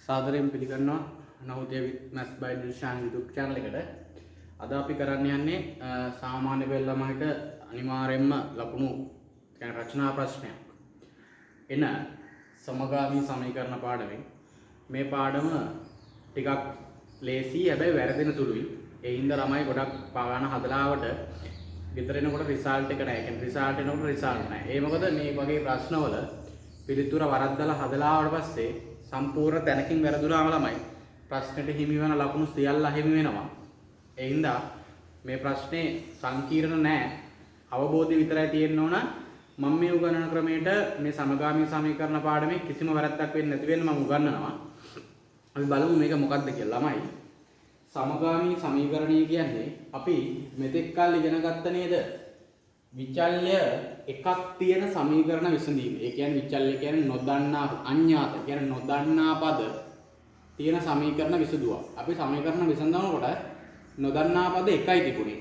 සාදරයෙන් පිළිගන්නවා නවෝදය මැත්ස් බයි නිර්ෂාන් YouTube channel එකට. අද අපි කරන්න යන්නේ සාමාන්‍ය පෙළ ළමයිට අනිවාර්යයෙන්ම ලකුණු කියන්නේ රචනා ප්‍රශ්නයක් එන සමගාමී සමීකරණ පාඩමෙන් මේ පාඩම ටිකක් ලේසි හැබැයි වැරදෙන සුළුයි. ඒ හින්දා ළමයි ගොඩක් පාගාන හදලාවට ගෙදර එනකොට රිසල්ට් එක නැහැ. කියන්නේ රිසල්ට් එනකොට රිසල්ට් නැහැ. ඒ මොකද මේ වගේ ප්‍රශ්නවල පිළිතුර වරද්දලා හදලාවට පස්සේ සම්පූර්ණ තැනකින් වැරදුනාම ළමයි ප්‍රශ්නෙට හිමි වෙන ලකුණු සියල්ල හිමි වෙනවා. ඒ හින්දා මේ ප්‍රශ්නේ සංකීර්ණ නෑ. අවබෝධය විතරයි තියෙන්න ඕන. මම මේ උගන්වන ක්‍රමයට මේ සමගාමී සමීකරණ පාඩමේ කිසිම වැරද්දක් වෙන්නේ නැති වෙන්න මම උගන්වනවා. අපි බලමු මේක මොකක්ද කියලා. ළමයි සමගාමී සමීකරණය කියන්නේ අපි මෙතෙක් කල් ඉගෙන ගත්ත නේද? විචල්්‍ය එකක් තියෙන සමීකරණ විසඳීම. ඒ කියන්නේ විචල්්‍ය කියන්නේ නොදන්නා අඥාත කියන්නේ නොදන්නා පද තියෙන සමීකරණ විසඳුවා. අපි සමීකරණ විසඳනකොට නොදන්නා පද එකයි තිබුණේ.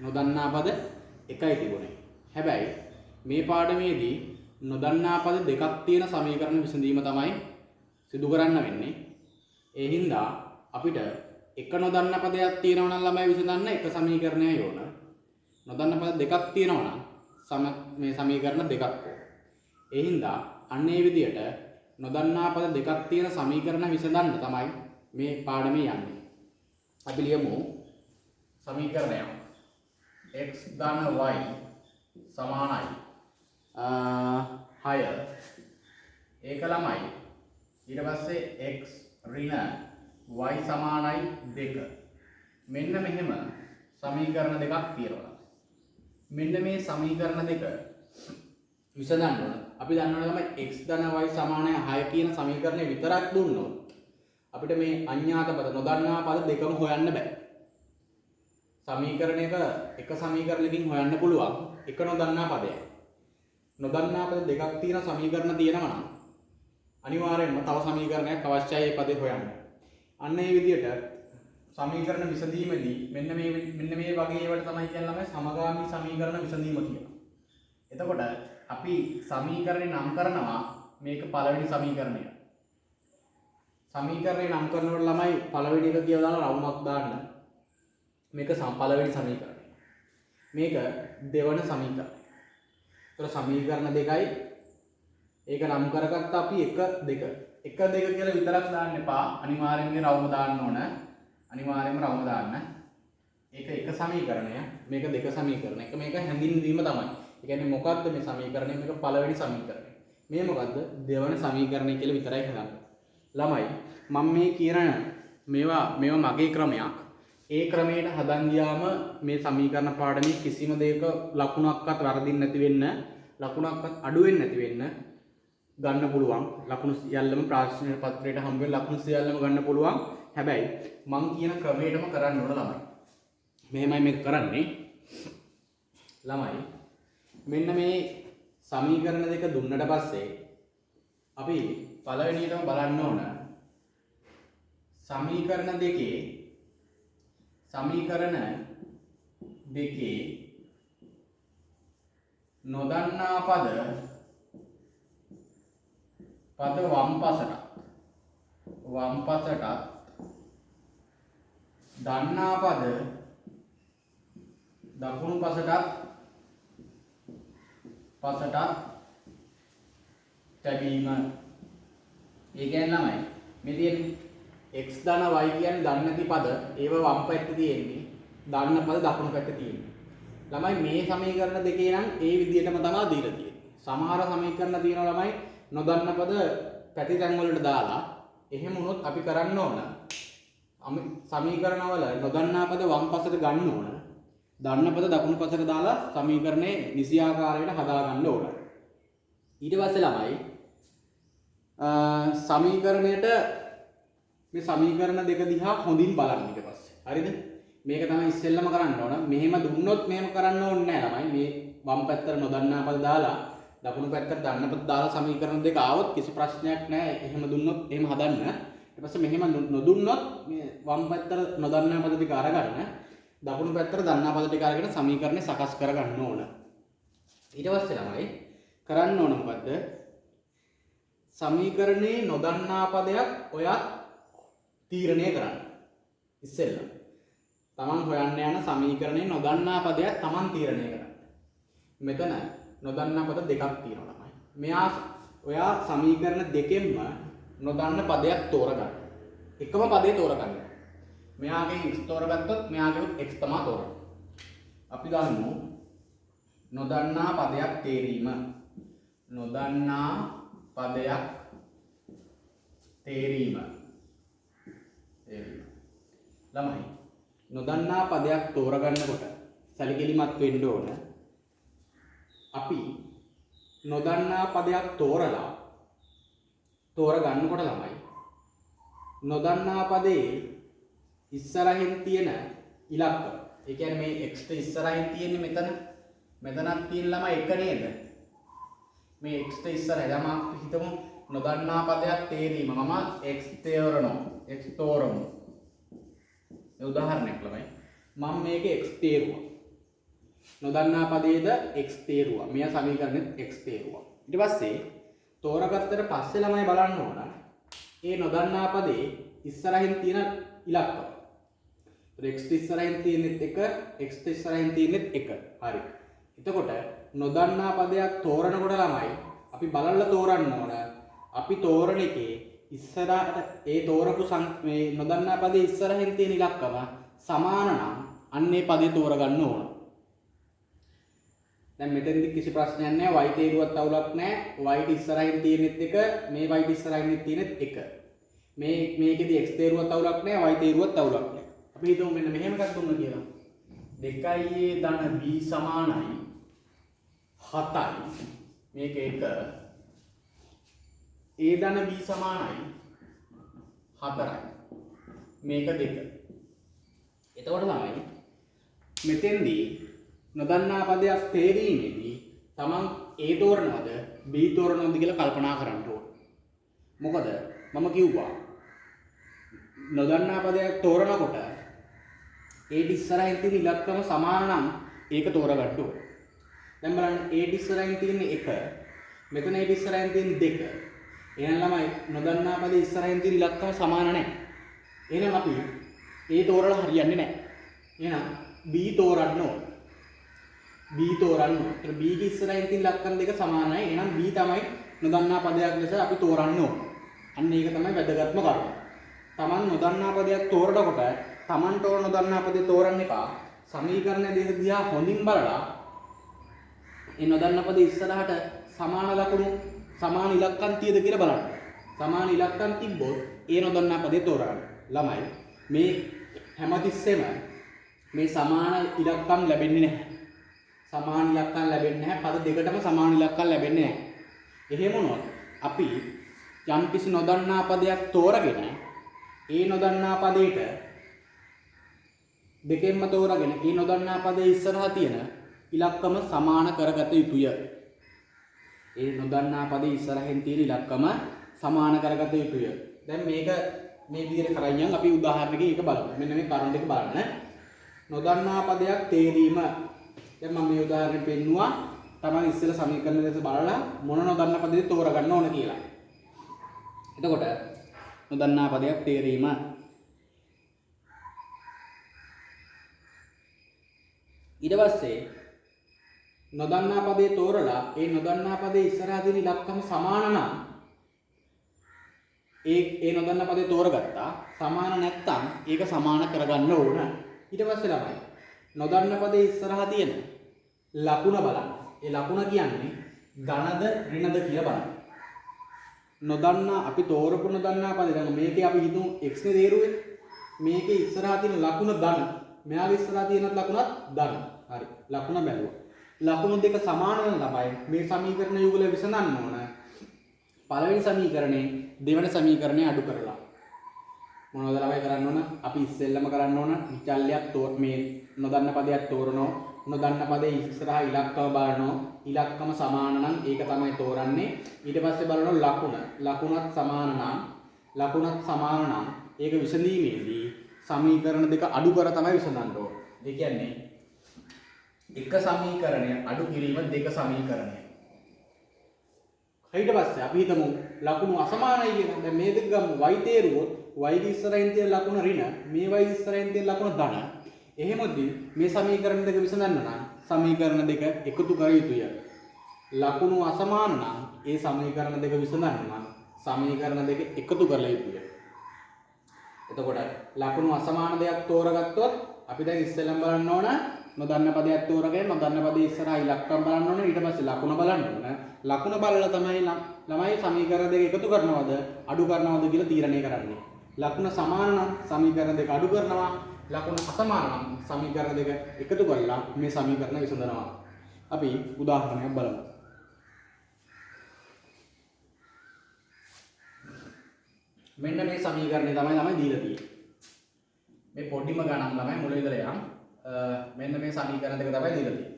නොදන්නා පද එකයි තිබුණේ. හැබැයි මේ පාඩමේදී නොදන්නා පද දෙකක් තියෙන සමීකරණ විසඳීම තමයි සිදු කරන්න වෙන්නේ. ඒ හින්දා අපිට එක නොදන්න පදයක් තියෙනවා නම් ළමයි විසඳන්න එක සමීකරණයයි ඕන. නොදන්න පද දෙකක් තියෙනවා නම් මේ සමීකරණ දෙකක් ඕන. ඒ හින්දා අන්න ඒ විදියට නොදන්නා පද දෙකක් තියෙන සමීකරණ විසඳන්න තමයි මේ පාඩමේ යන්නේ. අපි ලියමු සමීකරණය x ධන y සමානයි 6. ඒක ළමයි ඊට පස්සේ x ඍණ y සමානයි 2. මෙන්න මෙහෙම සමීකරණ දෙකක් තියෙනවා. මෙන්න මේ සමීකරණ දෙක විසඳන්න ඕන. අපි දන්නවා තමයි x ධන y සමානයි 6 කියන සමීකරණය විතරක් දුන්නොත් අපිට මේ අඥාත පද නොදන්නා පද දෙකම හොයන්න බෑ. සමීකරණයක එක සමීකරණයකින් හොයන්න පුළුවන් එක නොදන්නා පදයක්. නොදන්නා පද දෙකක් තියෙන සමීකරණ තියෙනවා නම් අනිවාර්යයෙන්ම තව සමීකරණයක් අවශ්‍යයි ඒ පදේ හොයන්න. අන්න ඒ විදිහට සමීකරණ විසඳීමේදී මෙන්න මේ වගේ ඒවට තමයි කියන්නේ ළමයි සමගාමී සමීකරණ විසඳීම කියලා. එතකොට අපි සමීකරණේ නම් කරනවා මේක පළවෙනි සමීකරණය. සමීකරණේ නම් කරනකොට ළමයි පළවෙනි එක කියලා දාලා රවුමක් දාන්න. මේක පළවෙනි සමීකරණය. මේක දෙවන සමීකරණය. ඒතර සමීකරණ දෙකයි ඒක නම් කරගත්ත අපි 1 2 1 2 කියලා විතරක් දාන්න එපා. අනිවාර්යෙන්ම රවුම දාන්න ඕන. අනිවාර්යෙන්ම රවුම දාන්න. ඒක එක සමීකරණය. මේක දෙක සමීකරණ. එක මේක හැඳින්වීම තමයි. ඒ කියන්නේ මොකද්ද මේ සමීකරණය? මේක පළවෙනි සමීකරණය. මේ මොකද්ද? දෙවන සමීකරණය කියලා විතරයි හදන්නේ. ළමයි මම මේ කියන මේවා මගේ ක්‍රමයක්. ඒ ක්‍රමයට හදන් ගියාම මේ සමීකරණ පාඩමේ කිසිම දෙයක ලකුණක්වත් වරදින් නැති වෙන්න, ලකුණක්වත් අඩු වෙන්නේ නැති වෙන්න ගන්න පුළුවන්. ලකුණු සියල්ලම ප්‍රශ්න පත්‍රයට හම්බ වෙන ලකුණු සියල්ලම ගන්න පුළුවන්. හැබැයි මං කියන ක්‍රමයටම කරන්න ඕන ළමයි. මෙහෙමයි මේක කරන්නේ. ළමයි මෙන්න මේ සමීකරණ දෙක දුන්නට පස්සේ අපි පළවෙනියටම බලන්න ඕන සමීකරණ දෙකේ නොදන්නා පද වම් පසටත් දන්නා පද දකුණු පසටත් තැබීම. ඒ කියන්නේ ළමයි මේ තියෙන x ධන y කියන්නේ දන්නේ නැති පද ඒව වම් පැත්තේ තියෙන්නේ, දන්න පද දකුණු පැත්තේ තියෙන්නේ. ළමයි මේ සමීකරණ දෙකේ නම් ඒ විදිහටම තමයි දීලා තියෙන්නේ. සමහර සමීකරණ තියෙනවා ළමයි නොදන්න පද පැති තැන් වලට දාලා. එහෙම වුණොත් අපි කරන්න ඕන සමීකරණවල නොදන්නා පද වම් පසට ගන්න ඕන, දන්න පද දකුණු පසට දාලා සමීකරණේ නිසි ආකාරයට හදා ගන්න ඕන. ඊට පස්සේ ළමයි සමීකරණයට මේ සමීකරණ දෙක දිහා හොඳින් බලන්න ඊට පස්සේ. හරිද? මේක තමයි ඉස්සෙල්ලම කරන්න ඕන. මෙහෙම දුන්නොත් මෙහෙම කරන්න ඕනේ නෑ ළමයි. මේ වම් පැත්තට නොදන්නා පද දාලා දකුණු පැත්තට දන්න පද දාලා සමීකරණ දෙක ආවොත් කිසි ප්‍රශ්නයක් නෑ. එහෙම දුන්නොත් එහෙම හදන්න. ඊට පස්සේ මෙහෙම නොදුන්නොත් මේ වම් පැත්තට නොදන්නා පද ටික අරගන්න, දකුණු පැත්තට දන්නා පද ටික අරගෙන සමීකරණය සකස් කරගන්න ඕන. ඊට පස්සේ ළමයි කරන්න ඕන මොකද්ද? සමීකරණේ නොදන්නා පදයක් ඔයත් තීරණය කරන්න. ඉස්සෙල්ලා තමන් හොයන්න යන සමීකරණේ නොදන්නා පදයක් තමන් තීරණය කරන්න. මෙතන නොදන්නා පද දෙකක් තියෙනවා තමයි. මෙයා ඔයා සමීකරණ දෙකෙන්ම නොදන්න පදයක් තෝරගන්න. එකම පදේ තෝරගන්න. මෙයාගේ x තෝරගත්තොත් මෙයාගේ x තමයි තෝරන්නේ. අපි ගමු නොදන්නා පදයක් තේරීම. නොදන්නා පදයක් තේරීම. ළමයි නොදන්නා පදයක් තෝරගන්නකොට සැලකිලිමත් වෙන්න ඕන. අපි නොදන්නා පදයක් තෝරගන්නකොට ළමයි නොදන්නා පදේ ඉස්සරහින් තියෙන ඉලක්ක. ඒ කියන්නේ මේ x ඉස්සරහින් තියෙන්නේ මෙතනක් තියෙන ළමයි එක නේද? මේ x ඉස්සරහ යම හිතමු නොදන්නා පදයක් තේරීම. මම x තෝරනවා. ඒ උදාහරණයක් ළමයි. මම මේකේ x තේරුවා. නොදන්නා පදේද x තේරුවා. මෙයා සමීකරණෙත් x තේරුවා. ඊට පස්සේ තෝරගත්තට පස්සේ ළමයි බලන්න ඕන ඒ නොදන්නා පදේ ඉස්සරහින් තියෙන ඉලක්ක. x ඉස්සරහින් තියෙනෙත් 1, x ඉස්සරහින් තියෙනෙත් 1. හරි. එතකොට නොදන්නා පදයක් තෝරනකොට ළමයි අපි බලලා තෝරන්න ඕන. අපි තෝරන එකේ ඉස්සරහට ඒ තෝරපු මේ නොදන්නා පදේ ඉස්සරහින් තියෙන ඉලක්කම සමාන නම් අන්නේ පදේ තෝරගන්න ඕන. දැන් මෙතනදි කිසි ප්‍රශ්නයක් නැහැ. y තේරුවත් අවුලක් නැහැ. y ඉස්සරහින් තියෙනෙත් 1, මේ y ඉස්සරහින් තියෙනෙත් 1. මේකෙදි x තේරුවත් අවුලක් නැහැ. y තේරුවත් අවුලක් නැහැ. අපි හිතමු මෙන්න මෙහෙම එකක් දුන්නා කියලා. 2a ධන b සමානයි 7යි. මේක 1. a ධන b සමානයි 4යි. මේක 2. එතකොට තමයි මෙතෙන්දී නොදන්නා පදයක් තේරීමේදී තමන් a තෝරනවද b තෝරනවද කියලා කල්පනා කරන්න ඕන. මොකද මම කිව්වා නොදන්නා පදයක් තෝරනකොට a ඉස්සරහින් තියෙන ඉලක්කම සමාන නම් ඒක තෝරගන්න ඕන. දැන් බලන්න a ඉස්සරහින් තියෙන 1, මෙතන a ඉස්සරහින් තියෙන 2. එහෙනම් ළමයි නොදන්නා පදේ ඉස්සරහින් තියෙන ඉලක්කම සමාන නැහැ. එහෙනම් අපි a තෝරලා හරියන්නේ නැහැ. එහෙනම් b තෝරන්න ඕන. b තෝරන්න ඕන. ඒතර b ගේ ඉස්සරහින් තියෙන ඉලක්කම් දෙක සමානයි. එහෙනම් b තමයි නොදන්නා පදයක් ලෙස අපි තෝරන්න ඕන. අන්න ඒක තමයි වැදගත්ම කරුණ. Taman නොදන්නා පදයක් තෝරනකොට Tamanට ඕන නොදන්නා පදේ තෝරන්න එක සමීකරණ දෙක දිහා හොඳින් බලලා ඒ නොදන්නා පදේ ඉස්සරහට සමාන ලකුණු සමාන ඉලක්කම් තියද කියලා බලන්න. සමාන ඉලක්කම් තිබ්බොත් ඒ නොදන්නා පදේ තෝරගන්න. ළමයි මේ හැමතිස්සෙම මේ සමාන ඉලක්කම් ලැබෙන්නේ නැහැ. සමාන ඉලක්කම් ලැබෙන්නේ නැහැ. පද දෙකටම සමාන ඉලක්කම් ලැබෙන්නේ නැහැ. එහෙම වුණොත් අපි යම්කිසි නොදන්නා පදයක් තෝරගෙන ඒ නොදන්නා පදයට දෙකෙන්ම තෝරගෙන ඒ නොදන්නා පදයේ ඉස්සරහා තියෙන ඉලක්කම සමාන කරගත යුතුය. ඒ නොදන්නා පදයේ ඉස්සරහින් තියෙන ඉලක්කම සමාන කරගත යුතුය. දැන් මේක මේ විදිහට කරගෙන අපි උදාහරණයකින් එක බලමු. මෙන්න මේ කරුණ දෙක බලන්න. නොදන්නා පදයක් තේරීම. දැන් මම මේ උදාහරණය පෙන්නුවා. තමයි ඉස්සෙල්ලා සමීකරණ දෙක බලලා මොන නොදන්න පදේ තෝරගන්න ඕන කියලා. එතකොට නොදන්නා පදයක් තේරීම. ඊට පස්සේ නොදන්නා පදේ තෝරලා ඒ නොදන්නා පදේ ඉස්සරහා තියෙන ඉලක්කම සමාන නම් ඒ නොදන්නා පදේ තෝරගත්තා. සමාන නැත්තම් ඒක සමාන කරගන්න ඕන. ඊට පස්සේ ළමයි නොදන්න පදේ ඉස්සරහා තියෙන ලකුණ බලන්න. ඒ ලකුණ කියන්නේ ධනද ඍණද කියලා බලන්න. නොදන්නා අපි තෝරපු නොදන්නා පදේ දැන් මේකේ අපි හිතමු x නේ තේරුවේ. මේකේ ඉස්සරහා තියෙන ලකුණ ධන. මෙයාගේ ඉස්සරහා තියෙන ලකුණත් ධන. හරි. ලකුණ බැලුවා. ලකුණු දෙක සමාන වෙන ළමයි මේ සමීකරණ යුගල විසඳන්න ඕන. පළවෙනි සමීකරණේ දෙවෙනි සමීකරණේ අඩු කරලා. මොනවද ළමයි කරන්න ඕන? අපි ඉස්සෙල්ලම කරන්න ඕන විචල්‍යයක් මේ නොදන්න පදයක් තෝරනවා. නොදන්න පදේ ඉස්සරහා ඉලක්කම බලනවා. ඉලක්කම සමාන නම් ඒක තමයි තෝරන්නේ. ඊට පස්සේ බලනවා ලකුණ. ලකුණත් සමාන නම් ඒක විසඳීමේදී සමීකරණ දෙක අඩු කර තමයි විසඳන්න ඕන. ඒ කියන්නේ එක සමීකරණය අඩු කිරීම දෙක සමීකරණය. ඊට පස්සේ අපි හිතමු ලකුණු අසමානයි කියලා. දැන් මේ දෙක ගමු. y තේරුවොත් y ගේ ඉස්සරහින් තියෙන ලකුණ ඍණ, මේ y ගේ ඉස්සරහින් තියෙන ලකුණ ධන. එහෙමදී මේ සමීකරණ දෙක විසඳන්න නම් සමීකරණ දෙක එකතු කර යුතුය. ලකුණු අසමාන නම් ඒ සමීකරණ දෙක විසඳන්න නම් සමීකරණ දෙක එකතු කරලා යුතුය. එතකොට ලකුණු අසමාන දෙයක් තෝරගත්තොත් අපි දැන් ඉස්සෙල්ලම බලන්න ඕන නොදන්න පදයක් තෝරගෙන නොදන්න පදේ ඉස්සරහා ඉලක්කම් බලන්න ඕන. ඊට පස්සේ ලකුණ බලන්න ඕන. ලකුණ බලලා තමයි ළමයි සමීකරණ දෙක එකතු කරනවද අඩු කරනවද කියලා තීරණය කරන්නේ. ලකුණ සමාන නම් සමීකරණ දෙක අඩු කරනවා. ලකුණ අසමාන නම් සමීකරණ දෙක එකතු කරලා මේ සමීකරණ විසඳනවා. අපි උදාහරණයක් බලමු. මෙන්න මේ සමීකරණය තමයි දීලා තියෙන්නේ. මේ පොඩිම ගණන් ළමයි මුල ඉඳලා යම් මෙන්න මේ සමීකරණ දෙක තමයි දීලා තියෙන්නේ.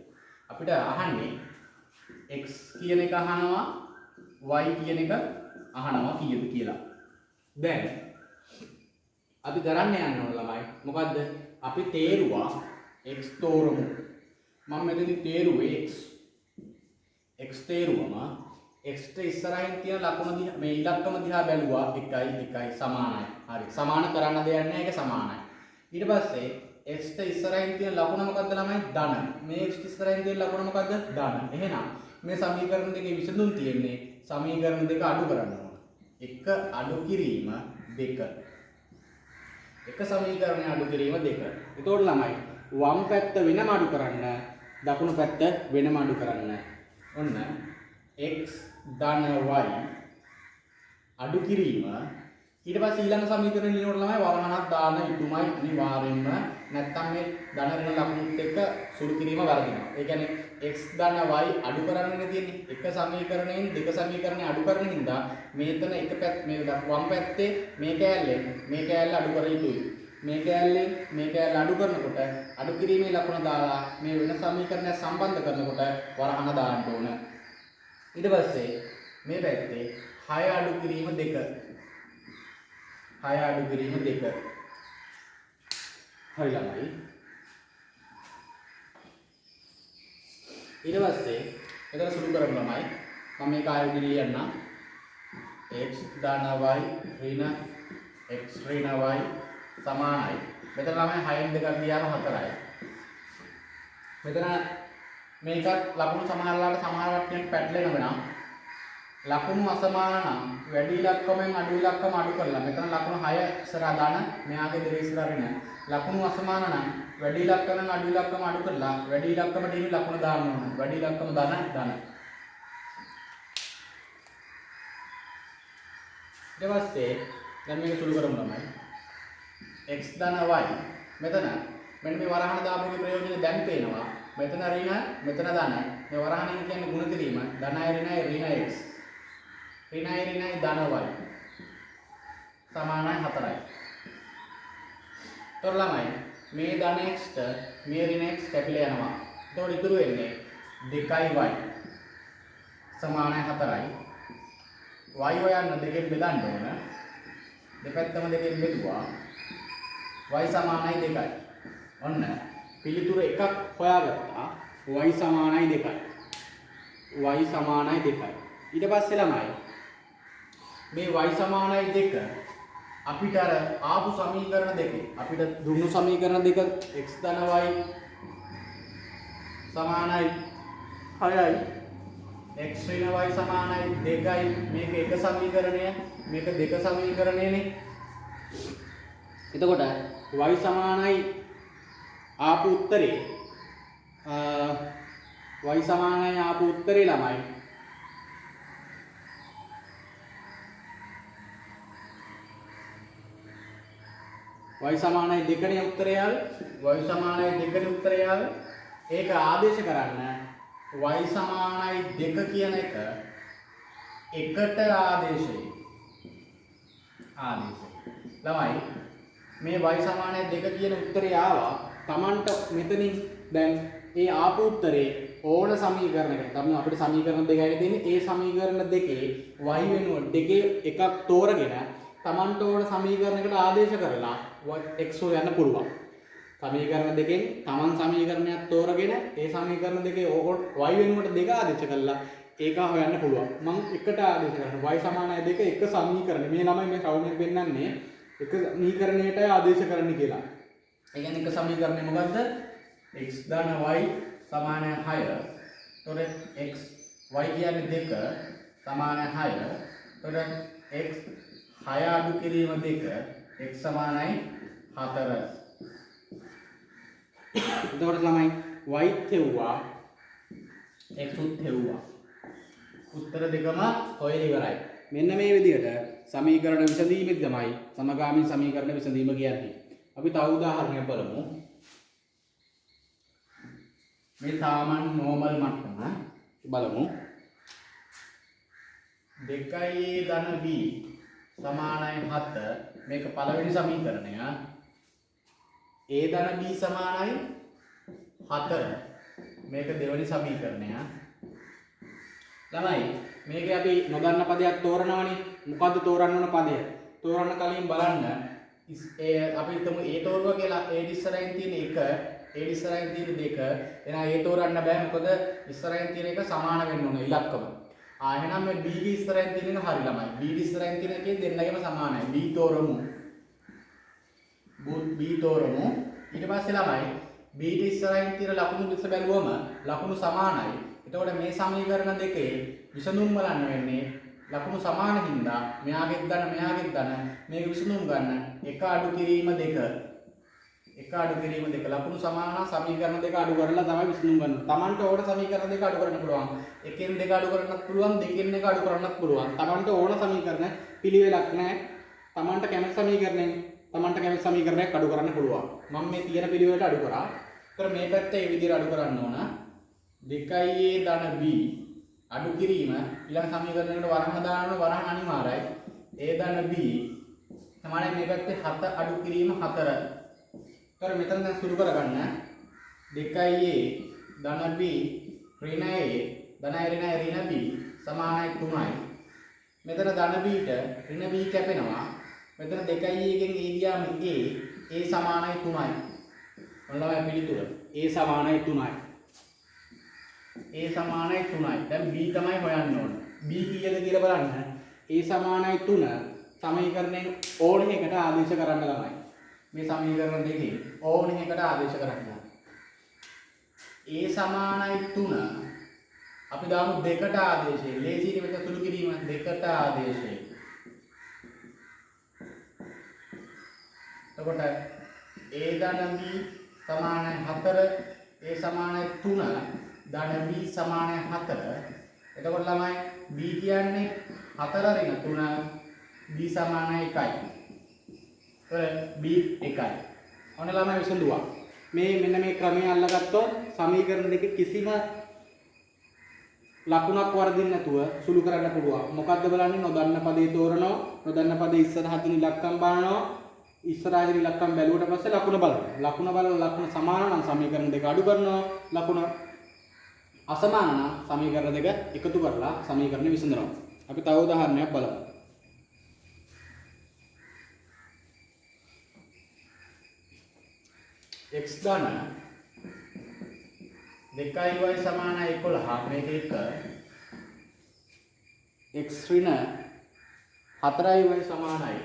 අපිට අහන්නේ x කියන එක අහනවා y කියන එක අහනවා කීයද කියලා. දැන් අපි කරන්න යන්න ඕන ළමයි. මොකද්ද? අපි තේරුවා x තෝරමු. මම මෙතනදී තේරුවේ x තේරුවම x ට ඉස්සරහින් තියෙන ලකුණ දිහා මේ ඉලක්කම දිහා බැලුවා 1 සමානයි. හරි. සමාන කරන්න දෙයක් නැහැ. ඒක සමානයි. ඊට පස්සේ x ට ඉස්සරහින් තියෙන ලකුණ මොකද්ද ළමයි? ධන. මේ x ට ඉස්සරහින් තියෙන ලකුණ මොකද්ද? ධන. එහෙනම් මේ සමීකරණ දෙකේ විසඳුම් තියෙන්නේ සමීකරණ දෙක අඩු කරන්න ඕන. 1 අඩු කිරීම 2. එක සමීකරණය අඩු කිරීම 2. එතකොට ළමයි වම් පැත්ත වෙනම අඩු කරන්න, දකුණු පැත්ත වෙනම අඩු කරන්න. ඔන්න x ධන y අඩු කිරීම. ඊට පස්සේ ඊළඟ සමීකරණය ලියනකොට ළමයි වරහණක් දාන්න යුතුමයි අනිවාර්යෙන්ම. නැත්තම් මේ ධන ඍණ ලකුණුත් එක්ක සුළු කිරීම වරදිනවා. ඒ කියන්නේ x ධන y අඩු කරන්නනේ තියෙන්නේ. එක සමීකරණයෙන් දෙක සමීකරණේ අඩු කරන හින්දා මේතන එක පැත්ත මේ වම් පැත්තේ මේ කෑල්ල අඩු කර යුතුයි. මේ කෑල්ල අඩු කරනකොට අඩු කිරීමේ ලකුණ දාලා මේ වෙන සමීකරණය සම්බන්ධ කරනකොට වරහණ දාන්න ඕන. ඊට පස්සේ මේ පැත්තේ 6 අඩු කිරීම 2. 6 අඩු කිරීම 2. හරි ළමයි. ඊට පස්සේ එතන සුළු කරමු ළමයි. මම මේක ආයෙත් ලියන්නම්. x ධන y ඍණ x ඍණ y සමානයි. මෙතන ළමයි 6න් 2ක් ගියාම 4යි. මෙතන මේකත් ලකුණු සමහරලාට සමහරක් පැටලෙනවා නම් ලකුණු අසමාන නම් වැඩි ඉලක්කමෙන් අඩු ඉලක්කම අඩු කරලා මෙතන ලකුණු 6 ඉස්සරහා දාන මෙයාගේ 2 ඉස්සරහා ඍණ. ලකුණු අසමාන නම් වැඩි ඉලක්කමෙන් අඩු ඉලක්කම අඩු කරලා වැඩි ඉලක්කමට ඉන්න ලකුණ දාන්න ඕන. වැඩි ඉලක්කම ධන. ඊට පස්සේ දැන් මේක සුළු කරමු ළමයි. x ධන y මෙතන මෙන්න මේ වරහණ දාපුගේ ප්‍රයෝජනේ දැන් පේනවා. මෙතන ඍණ මෙතන ධන. මේ වරහණෙන් කියන්නේ ගුණ කිරීම. ධනයි ඍණයි ඍණ x. ඍණයි ඍණයි ධන y සමානයි 4යි. තොර ළමයි මේ ධන x ට මේ ඍණ x කැපිලා යනවා. එතකොට ඉතුරු වෙන්නේ 2y සමානයි 4යි. y හොයන්න දෙකෙන් බෙදන්න ඕන. දෙපැත්තම දෙකෙන් බෙදුවා. y සමානයි 2යි. ඔන්න පිළිතුර එකක් හොයාගත්තා. y සමානයි 2යි. y සමානයි 2යි. ඊට පස්සේ ළමයි මේ y සමානයි 2 අපිට අර ආපු සමීකරණ දෙකේ අපිට දුන්නු සමීකරණ දෙක x ධන y සමානයි 6යි. x ඍණ y සමානයි 2යි. මේක එක සමීකරණය, මේක දෙක සමීකරණයනේ. එතකොට y සමානයි ආපු උත්තරේ y සමානයි ආපු උත්තරේ ළමයි y සමානයි 2නේ උත්තරය ආවේ. y සමානයි 2නේ උත්තරය ආවේ. ඒක ආදේශ කරන්න y සමානයි 2 කියන එක එකට ආදේශයි. ළමයි මේ y සමානයි 2 කියන උත්තරය ආවා. Tamanට මෙතනින් දැන් ඒ ආපු උත්තරේ ඕන සමීකරණයකට තමයි අපිට සමීකරණ දෙකයි තියෙන්නේ. ඒ සමීකරණ දෙකේ y වෙනුවට දෙකේ එකක් තෝරගෙන Tamanට ඕන සමීකරණයකට ආදේශ කරලා x හොයන්න පුළුවන්. සමීකරණ දෙකෙන් Taman සමීකරණයක් තෝරගෙන ඒ සමීකරණ දෙකේ y වෙනුවට දෙක ආදේශ කළා ඒක හොයන්න පුළුවන්. මම එකට ආදේශ කරනවා. y සමානයි 2 එක සමීකරණය. මේ ළමයි මේ රවුමෙන් පෙන්නන්නේ එක සමීකරණයට ආදේශ කරන්න කියලා. ඒ කියන්නේ එක සමීකරණය මොකද්ද? x ධන y සමානයි 6. එතකොට x y කියන්නේ 2 සමානයි 6. එතකොට x 6 අඩු කිරීම 2 x සමානයි 4. එතකොට ළමයි y තෙව්වා x උත් තෙව්වා. උත්තර දෙකම හොයලා ඉවරයි. මෙන්න මේ විදිහට සමීකරණ විසඳීමෙත් තමයි සමගාමී සමීකරණ විසඳීම කියන්නේ. අපි තව උදාහරණයක් බලමු. මේ සාමාන්‍ය නෝමල් මට්ටම බලමු. 2a ධන b සමානයි 7. මේක පළවෙනි සමීකරණය. a ධන b සමානයි 4. මේක දෙවෙනි සමීකරණය. ළමයි මේක අපි නොදන්න පදයක් තෝරනවනේ. මොකද්ද තෝරන්න ඕන පදය? තෝරන්න කලින් බලන්න අපි හිතමු a තෝරුවා කියලා. a ඉස්සරහින් තියෙන 1, a ඉස්සරහින් තියෙන 2. එහෙනම් a තෝරන්න බෑ. මොකද ඉස්සරහින් තියෙන එක සමාන වෙන්න ඕන ඉලක්කම. එහෙනම් මේ b ඉස්සරහින් තියෙන එක හරි ළමයි. b ඉස්සරහින් තියෙන එකේ දෙන්නගෙම සමානයි. b තෝරමු. b තෝරමු. ඊට පස්සේ ළමයි b ඉස්සරහින් තියෙන ලකුණු විස්ස බැලුවම ලකුණු සමානයි. එතකොට මේ සමීකරණ දෙකේ විසඳුම් බලන්න වෙන්නේ ලකුණු සමාන හින්දා මෙයාගෙත් ධන මේක විසඳුම් ගන්න එක අඩු කිරීම 2 ලකුණු සමාන සමීකරණ දෙක අඩු කරලා තමයි විසඳුම් ගන්න. Tamanට ඕන සමීකරණ දෙක අඩු කරන්න පුළුවන්. එකෙන් දෙක අඩු කරන්නත් පුළුවන්, දෙකෙන් එක අඩු කරන්නත් පුළුවන්. Tamanට ඕන සමීකරණ පිළිවෙලක් නැහැ. Tamanට කැමති සමීකරණයක් අඩු කරන්න පුළුවන්. මම මේ තියෙන පිළිවෙලට අඩු කරා. ඒතර මේ පැත්තේ මේ විදිහට අඩු කරන්න ඕන. 2a ධන b අඩු කිරීම ඊළඟ සමීකරණයකට වරහන් දානවනේ වරහන් අනිවාර්යයි. a ධන b තමයි මේ පැත්තේ 7 අඩු කිරීම 4. ඒතර මෙතන දැන් සුළු කරගන්න 2a ධන b ඍණ a ධන ඍණ b සමානයි 3යි. මෙතන ධන b ට ඍණ b කැපෙනවා. මෙතන 2a එකෙන් a ගියාම a සමානයි 3යි. ඔන්නවයි පිළිතුර. a සමානයි 3යි. a සමානයි 3යි. දැන් b තමයි හොයන්න ඕන. b කීයද කියලා බලන්න. a සමානයි 3 සමීකරණයෙන් ඕන එකකට ආදේශ කරන්න ළමයි. මේ සමීකරණ දෙකේ ඕන එකකට ආදේශ කරන්න. a සමානයි 3 අපි දාමු 2ට ආදේශය. ලේසියෙන් මෙතන සුළු කිරීම 2ට ආදේශය. එතකොට a ධන b සමානයි 4 a සමානයි 3 ධන b සමානයි 4. එතකොට ළමයි b කියන්නේ 4 ඍණ 3 b සමානයි 1යි. b 1යි. ඔන්න ළමයි විසඳුවා. මෙන්න මේ ක්‍රමය අල්ලගත්තොත් සමීකරණ දෙකේ කිසිම ලකුණක් වර්ධින්න නැතුව සුළු කරන්න පුළුවන්. මොකද්ද බලන්නේ? නොදන්න පදේ තෝරනවා. නොදන්න පදේ ඉස්සරහ තියෙන ඉලක්කම් බලනවා. ඉස්සරහින් ඉලක්කම් බැලුවට පස්සේ ලකුණ බලනවා. ලකුණ බලලා ලකුණ සමාන නම් සමීකරණ දෙක අඩු කරනවා. ලකුණ අසමාන නම් සමීකරණ දෙක එකතු කරලා සමීකරණ විසඳනවා. අපි තව උදාහරණයක් බලමු. x ධන 2y සමානයි 11 මේක 1 x ඍණ 4y සමානයි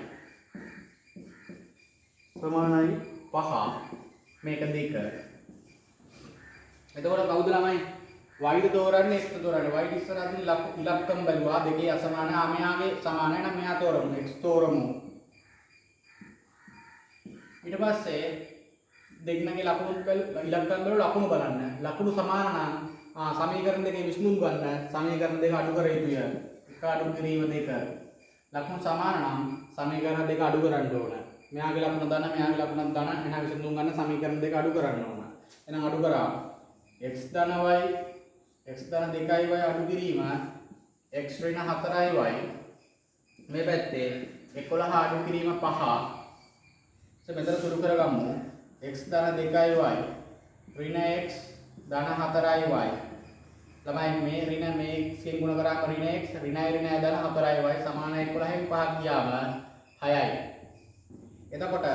5 මේක 2. එතකොට කවුද ළමයි y ද තෝරන්නේ x ද තෝරන්නේ? y ඉස්සරහින් ඉලක්කම් බලුවා දෙකේ අසමාන. මෙයාගේ සමානයි නම් මෙයා තෝරමු. x තෝරමු. ඊට පස්සේ දෙන්නගේ ලකුණු ඉලක්කම් වල ලකුණු බලන්න. ලකුණු සමාන නම් සමීකරණ දෙකේ විසඳුම් ගන්න. සමීකරණ දෙක අඩු කර යුතුය. එක අඩු කිරීම 2. ලකුණු සමාන නම් සමීකරණ දෙක අඩු කරන්න ඕන. මෙයාගේ ලකුණ දාන මෙයාගේ ලකුණ දාන එහෙනම් විසඳුම් ගන්න සමීකරණ දෙක අඩු කරන්න ඕන. එහෙනම් අඩු කරා x ධන y x ධන 2y අඩු කිරීම x ඍණ 4y මේ පැත්තේ 11 අඩු කිරීම 5. මෙතන සුළු කරගමු. x ධන 2y ඍණ x ධන 4y ළමයි මේ ඍණ මේ x ගෙන් ගුණ කරාම ඍණ x ඍණයි ඍණයි ධන 4y සමාන 11න් 5 ගියාම 6යි. එතකොට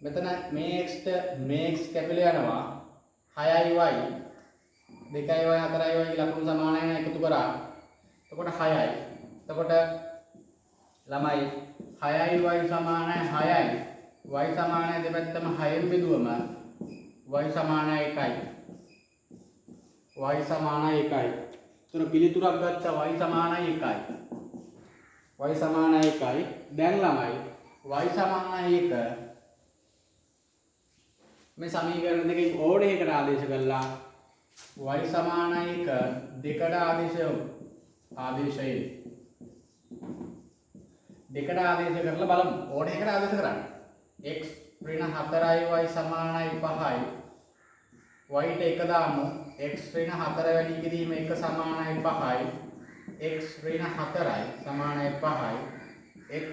මෙතන මේ x ට මේ x කැපිලා යනවා 6y 2y 4y ලකුණු සමානයි නේ එකතු කරා එතකොට 6යි. එතකොට ළමයි 6යි y සමානයි 6යි. y සමානයි දෙපැත්තම 6ෙන් බෙදුවම y සමානයි 1යි. y සමානයි 1යි. එතන පිළිතුරක් ගත්තා y සමානයි 1යි. y සමානයි 1යි. දැන් ළමයි y සමානයි 1 මේ සමීකරණ දෙකේ ඕඩර් එකකට ආදේශ කළා. y සමානයි 1 දෙකට ආදේශයේ දෙකට ආදේශ කරලා බලමු. ඕඩර් එකට ආදේශ කරන්න. x ඍණ 4යි y සමානයි 5යි. y ට 1 දාමු. x ඍණ 4 වැඩි කිරීම 1 සමානයි 5යි. x ඍණ 4යි සමානයි 5යි. x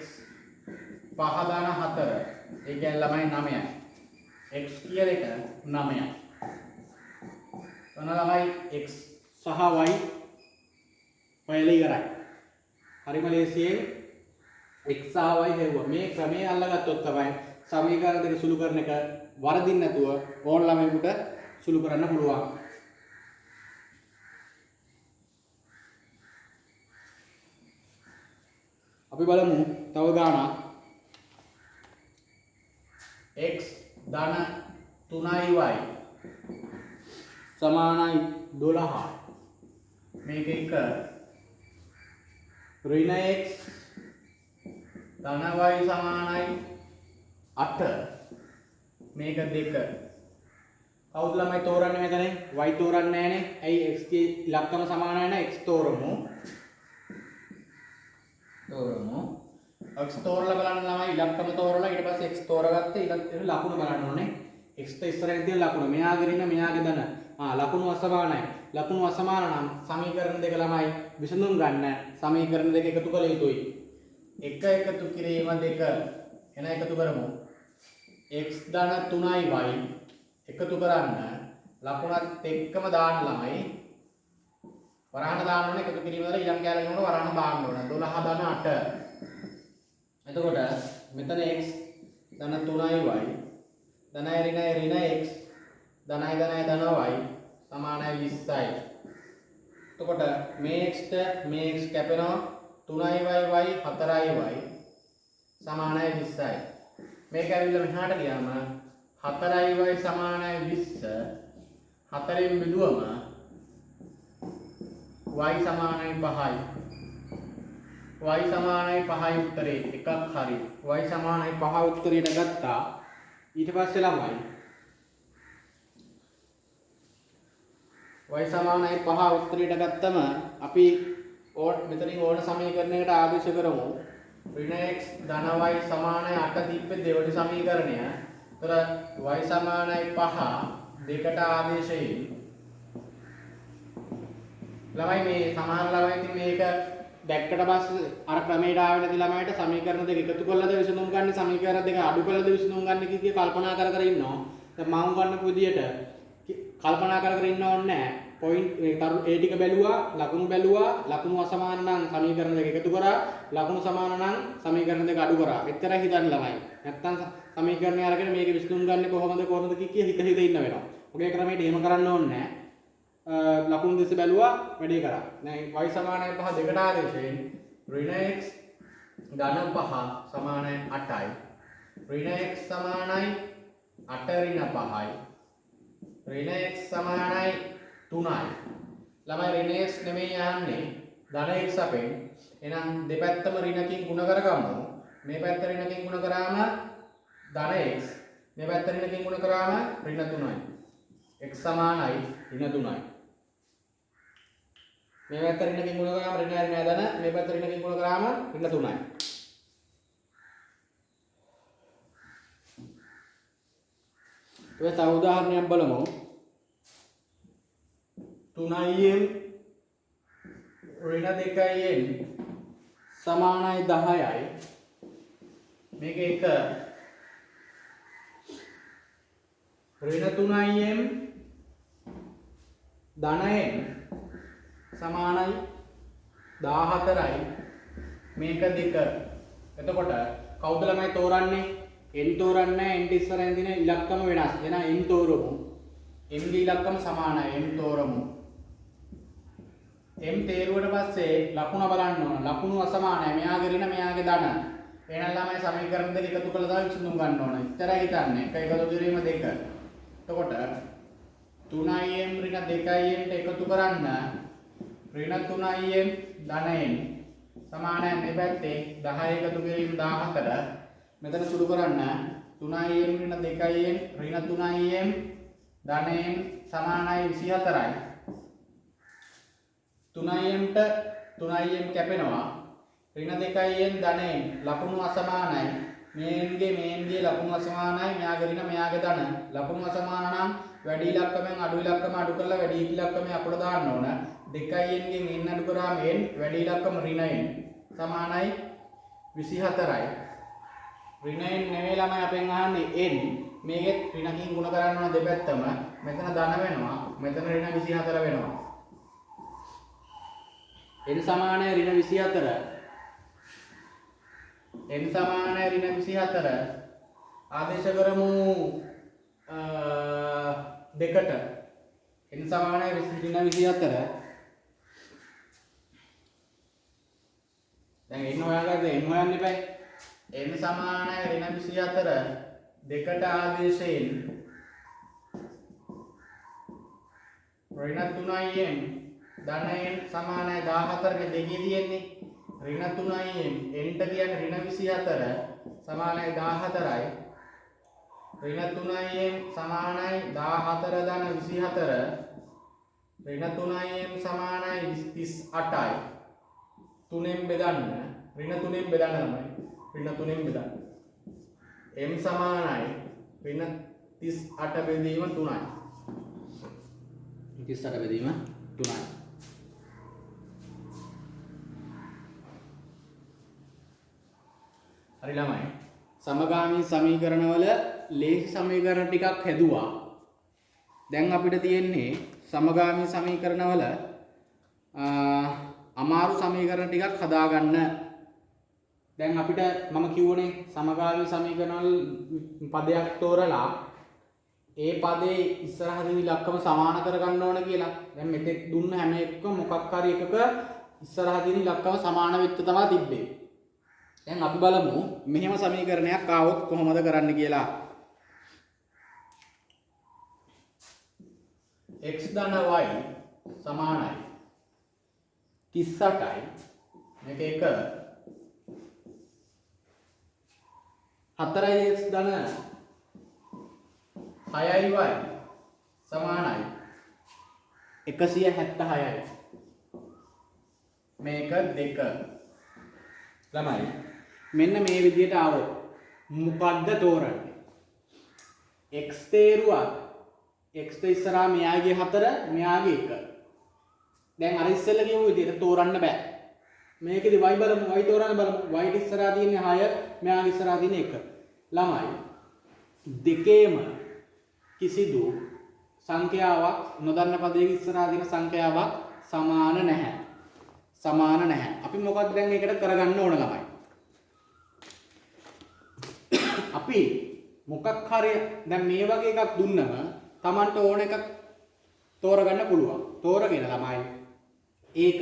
5 දාන 4 ඒ කියන්නේ ළමයි 9යි. x කියන එක 9යි. තන ළමයි x සහ y හොයලා ඉවරයි. හරිම ලේසියෙන් x සහ y හෙව්වා. මේ ක්‍රමයේ අල්ලගත්තොත් තමයි සමීකරණ දෙක සුළු කරන එක වරදින්න නැතුව ඕන ළමයෙකුට සුළු කරන්න පුළුවන්. අපි බලමු තව ගානක්. x ධන 3y සමානයි 12. මේක එක ඍණ x ධන y සමානයි 8. මේක 2. කවුද ළමයි තෝරන්නේ මෙතන? y තෝරන්නේ නැහනේ. ඇයි x ගේ ඉලක්කම සමාන නැහැ. x තෝරමු. x තෝරලා බලන්න ළමයි ඉලක්කම තෝරලා ඊට පස්සේ x තෝරගත්තේ ඊට ලකුණු බලන්න ඕනේ. x ට ඉස්සරහින් තියෙන ලකුණු මෙයාගේ ඍණ මෙයාගේ ධන. ලකුණු අසමානයි. ලකුණු අසමාන නම් සමීකරණ දෙක ළමයි විසඳුම් ගන්න සමීකරණ දෙක එකතු කළ යුතුයි. එක එකතු කිරීම දෙක එන එකතු කරමු. x ධන 3y එකතු කරන්න ලකුණත් එක්කම දාන්න ළමයි. වරහන දාන්න ඕනේ එකතු කිරීම වල ඊළඟ කැලේ යනකොට වරහන දාන්න ඕනේ. 12 ධන 8. එතකොට මෙතන x ධන 3y ධනය ඍණ x ධනය ධන y සමානයි 20යි. එතකොට මේ x ට මේ x කැපෙනවා 3y 4y සමානයි 20යි. මේක ඇවිල්ලා මෙහාට ගියාම 4y සමානයි 20 4ෙන් බෙදුවම y සමානයි 5යි. y සමානයි 5යි උත්තරේ එකක් හරි. y සමානයි 5 උත්තරේට ගත්තා. ඊට පස්සේ ළමයි y සමානයි 5 උත්තරේට ගත්තම අපි මෙතනින් ඕන සමීකරණයකට ආදේශ කරමු. ඍණ x ධන y සමානයි 8 තිබ්බේ දෙවෙනි සමීකරණය. ඒතර y සමානයි 5 දෙකට ආදේශයෙන් ළමයි මේ සමහර ළමයි ඉතින් මේක දැක්කට පස්සේ අර ක්‍රමයට ආවෙ නැති ළමයිට සමීකරණ දෙක එකතු කරලාද විසඳුම් ගන්න සමීකරණ දෙක අඩු කරලාද විසඳුම් ගන්න කිය කල්පනා කර කර ඉන්නවා. දැන් මම ගන්නපු විදියට කල්පනා කර කර ඉන්න ඕනේ නැහැ. පොයින්ට් මේ තරු A ටික බැලුවා, ලකුණු අසමාන නම් සමීකරණ දෙක එකතු කරා, ලකුණු සමාන නම් සමීකරණ දෙක අඩු කරා. එච්චරයි හිතන්න ළමයි. නැත්තම් සමීකරණය අරගෙන මේක විසඳුම් ගන්න කොහොමද කිය හිත ඉන්න වෙනවා. ඔගේ ක්‍රමයට එහෙම කරන්න ඕනේ නැහැ. ලකුණු දෙස බැලුවා වැඩේ කරා. දැන් y සමානයි 5 දෙකට ආදේශයෙන් ඍණ x ධන 5 සමානයි 8යි. ඍණ x සමානයි 8 ඍණ 5යි. ඍණ x සමානයි 3යි. ළමයි ඍණ x නෙමෙයි යන්නේ ධන x අපෙන්. එහෙනම් දෙපැත්තම ඍණකින් ගුණ කරගමු. මේ පැත්ත ඍණකින් ගුණ කරාම ධන x, මේ පැත්ත ඍණකින් ගුණ කරාම ඍණ 3යි. x සමානයි ඍණ 3යි. මේ පැත්ත ඍණකින් ගුණ කරාම ඍණ ධන, මේ පැත්ත ඍණකින් ගුණ කරාම ඍණ 3යි. තව උදාහරණයක් බලමු. 3යින් ඍණ 2යින් සමානයි 10යි. මේක එක ඍණ 3යින් ධනයෙන් සමානයි 14යි. මේක දෙක. එතකොට කවුද ළමයි තෝරන්නේ? n තෝරන්නේ n ඉස්සරහින් දින ඉලක්කම වෙනස්. එහෙනම් n තෝරමු. m ගේ ඉලක්කම සමානයි. m තෝරමු. m තේරුවට පස්සේ ලකුණ බලන්න ඕන. ලකුණු අසමානයි. මෙයාගේ ඍණ මෙයාගේ ධන. එහෙනම් ළමයි සමීකරණ දෙක එකතු කළා තමයි විසඳුම් ගන්න ඕන. ඉතරයි හිතන්නේ. එක එකතු කිරීම 2. එතකොට 3im ඍණ 2im ට එකතු කරන්න ඍණ 3im ධනයෙන් සමානයි මේ පැත්තේ 10 එකතු කිරීම 14. මෙතන සුළු කරන්න 3im ඍණ 2im ඍණ 3im ධනයෙන් සමානයි 24යි. 3im ට 3im කැපෙනවා. ඍණ 2im ධනයෙන් ලකුණු අසමානයි. මේන්ගේ ලකුණු අසමානයි. මෙයාගේ ඍණ මෙයාගේ ධන. ලකුණු අසමාන නම් වැඩි ඉලක්කමෙන් අඩු ඉලක්කම අඩු කරලා වැඩි ඉලක්කමේ අපිට දාන්න ඕන. 2im ගෙන් n අඩු කරාම n වැඩි ඉලක්කම ඍණයෙන් සමානයි 24යි. ඍණයෙන් නෙවෙයි ළමයි අපෙන් අහන්නේ n. මේකෙත් ඍණකින් ගුණ කරන්න ඕන දෙපැත්තම. මෙතන ධන වෙනවා. මෙතන ඍණ 24 වෙනවා. n සමානයි ඍණ 24. n සමානයි ඍණ 24. ආදේශ කරමු දෙකට. n සමානයි ඍණ 24. දැන් n හොයාගන්න n හොයන්න එපා. n සමානයි ඍණ 24 දෙකට ආදේශයෙන් ඍණ 3im ධනයෙන් සමානයි 14 ගේ දෙකේ තියෙන්නේ ඍණ 3im n ට කියන්නේ ඍණ 24 සමානයි 14යි. ඍණ 3im සමානයි 14 ධන 24 ඍණ 3im සමානයි 38යි. 3ෙන් බෙදන්න ඍණ 3ෙන් බෙදන්න තමයි. ඍණ 3ෙන් බෙදන්න m සමානයි ඍණ 38 බෙදීම 3යි. 38 බෙදීම 3යි. හරි ළමයි. සමගාමී සමීකරණවල ලේසි සමීකරණ ටිකක් හැදුවා. දැන් අපිට තියෙන්නේ සමගාමී සමීකරණවල අමාරු සමීකරණ ටිකක් හදාගන්න. දැන් අපිට මම කිව්වනේ සමගාමී සමීකරණවල පදයක් තෝරලා ඒ පදේ ඉස්සරහ තියෙන ඉලක්කම සමාන කරගන්න ඕන කියලා. දැන් මෙතෙක් දුන්න හැම එකකම මොකක් හරි එකක ඉස්සරහ තියෙන ඉලක්කම සමාන වෙන්න තමයි තිබ්බේ. දැන් අපි බලමු මෙහෙම සමීකරණයක් ආවොත් කොහොමද කරන්න කියලා. x ධන y සමානයි 38යි. මේක 1 4x ධන 6y සමානයි 176යි. මේක 2. ළමයි මෙන්න මේ විදිහට ආවොත් මොකද්ද තෝරන්නේ? x තේරුවා x ට ඉස්සරහා මෙයාගේ 4 මෙයාගේ 1. දැන් අර ඉස්සෙල්ලා කියමු විදිහට තෝරන්න බෑ. මේකෙදි y බලමු y තෝරන්න බලමු. y ට ඉස්සරහා තියෙන්නේ 6 මෙයාගේ ඉස්සරහා තියෙන්නේ 1. ළමයි දෙකේම කිසිදු සංඛ්‍යාවක් නොදන්න පදයක ඉස්සරහා තියෙන සංඛ්‍යාවක් සමාන නැහැ. සමාන නැහැ. අපි මොකක්ද දැන් ඒකට කරගන්න ඕන ළමයි? අපි මොකක් හරි දැන් මේ වගේ එකක් දුන්නම Tamanට ඕන එකක් තෝරගන්න පුළුවන්. තෝරගෙන ළමයි ඒක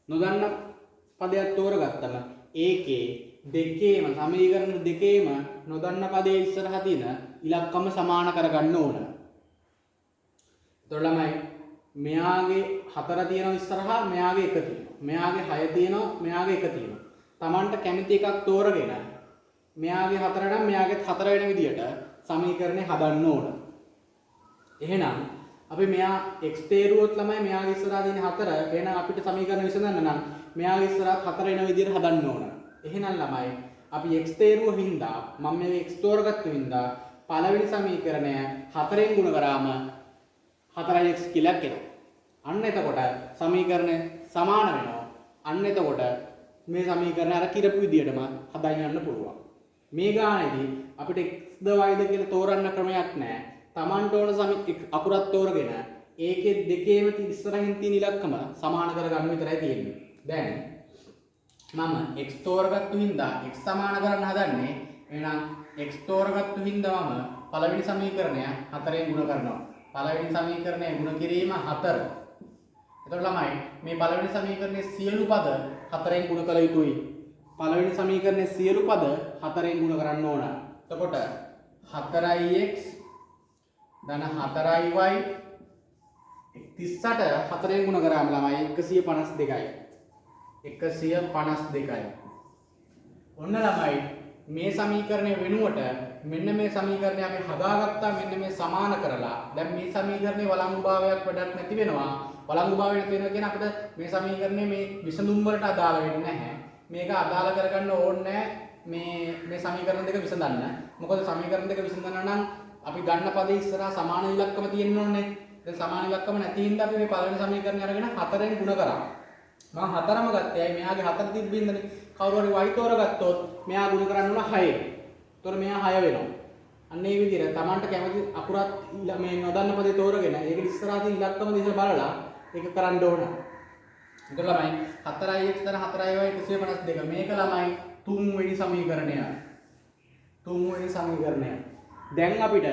නොදන්න පදයක් තෝරගත්තම ඒකේ දෙකේම සමීකරණ දෙකේම නොදන්න පදයේ ඉස්සරහ තියෙන ඉලක්කම සමාන කරගන්න ඕන. එතකොට ළමයි මෙයාගේ 4 තියෙනවා ඉස්සරහා මෙයාගේ 1 තියෙනවා. මෙයාගේ 6 තියෙනවා මෙයාගේ 1 තියෙනවා. Tamanට කැමති එකක් තෝරගෙන මෙයාගේ 4 නම් මෙයාගේ 4 වෙන විදියට සමීකරණය හදන්න ඕන. එහෙනම් අපි මෙයා x තේරුවොත් ළමයි මෙයාගේ ඉස්සරහා තියෙන 4 එහෙනම් අපිට සමීකරණ විසඳන්න නම් මෙයාගේ ඉස්සරහා 4 වෙන විදියට හදන්න ඕන. එහෙනම් ළමයි අපි x තේරුව හින්දා මම මේ x තෝරගත්තු හින්දා පළවෙනි සමීකරණය 4ෙන් ගුණ කරාම 4x කියලා කෙරෙනවා. අන්න එතකොට සමීකරණය සමාන වෙනවා. අන්න එතකොට මේ සමීකරණය අර කිරපු විදියටම හදාගෙන යන්න පුළුවන්. මේ ගානේදී අපිට x ද y ද කියලා තෝරන්න ක්‍රමයක් නැහැ. Tamanට ඕන අකුරක් තෝරගෙන ඒකේ දෙකේම ඉස්සරහින් තියෙන ඉලක්කම සමාන කරගන්න විතරයි තියෙන්නේ. දැන් මම x තෝරගත්තු හින්දා x සමාන කරන්න හදන්නේ. එහෙනම් x තෝරගත්තු හින්දා මම පළවෙනි සමීකරණය 4ෙන් ගුණ කරනවා. පළවෙනි සමීකරණය ගුණ කිරීම 4. එතකොට ළමයි මේ පළවෙනි සමීකරණයේ සියලු පද 4ෙන් ගුණ කළ යුතුයි. පළවෙනි සමීකරණයේ සියලු පද 4ෙන් ගුණ කරන්න ඕන. එතකොට 4x ධන 4y 38 4ෙන් ගුණ කරාම ළමයි 152යි. 152යි. ඔන්න ළමයි මේ සමීකරණය වෙනුවට මෙන්න මේ සමීකරණය අපි හදාගත්තා මෙන්න මේ සමාන කරලා. දැන් මේ සමීකරණේ වළංගුභාවයක් වැඩක් නැති වෙනවා. වළංගුභාවය නැති වෙනවා කියන අපිට මේ සමීකරණේ මේ විසඳුම් වලට අදාළ වෙන්නේ නැහැ. මේක අදාළ කරගන්න ඕනේ මේ සමීකරණ දෙක විසඳන්න. මොකද සමීකරණ දෙක විසඳන්න නම් අපි ගන්න පදේ ඉස්සරහා සමාන ඉලක්කම තියෙන්න ඕනේ. දැන් සමාන ඉලක්කම නැති හින්දා අපි මේ පළවෙනි සමීකරණය අරගෙන 4ෙන් ගුණ කරා. මම 4ම ගත්තේ. ඇයි මෙයාගේ 4 තිබ්බින්දනේ. කවුරු හරි y තෝරගත්තොත් මෙයා ගුණ කරන්න ඕන 6. ඒතොර මෙයා 6 වෙනවා. අන්න ඒ විදිහට Tamanට කැමති අකුරත් මේ නොදන්න පදේ තෝරගෙන ඒක ඉස්සරහා තියෙන ඉලක්කම දිහා බලලා ඒක කරන්න ඕන. ඒක ළමයි 4x ධන 4y 152. මේක ළමයි තුන්වෙනි සමීකරණය. තුන්වෙනි සමීකරණය. දැන් අපිට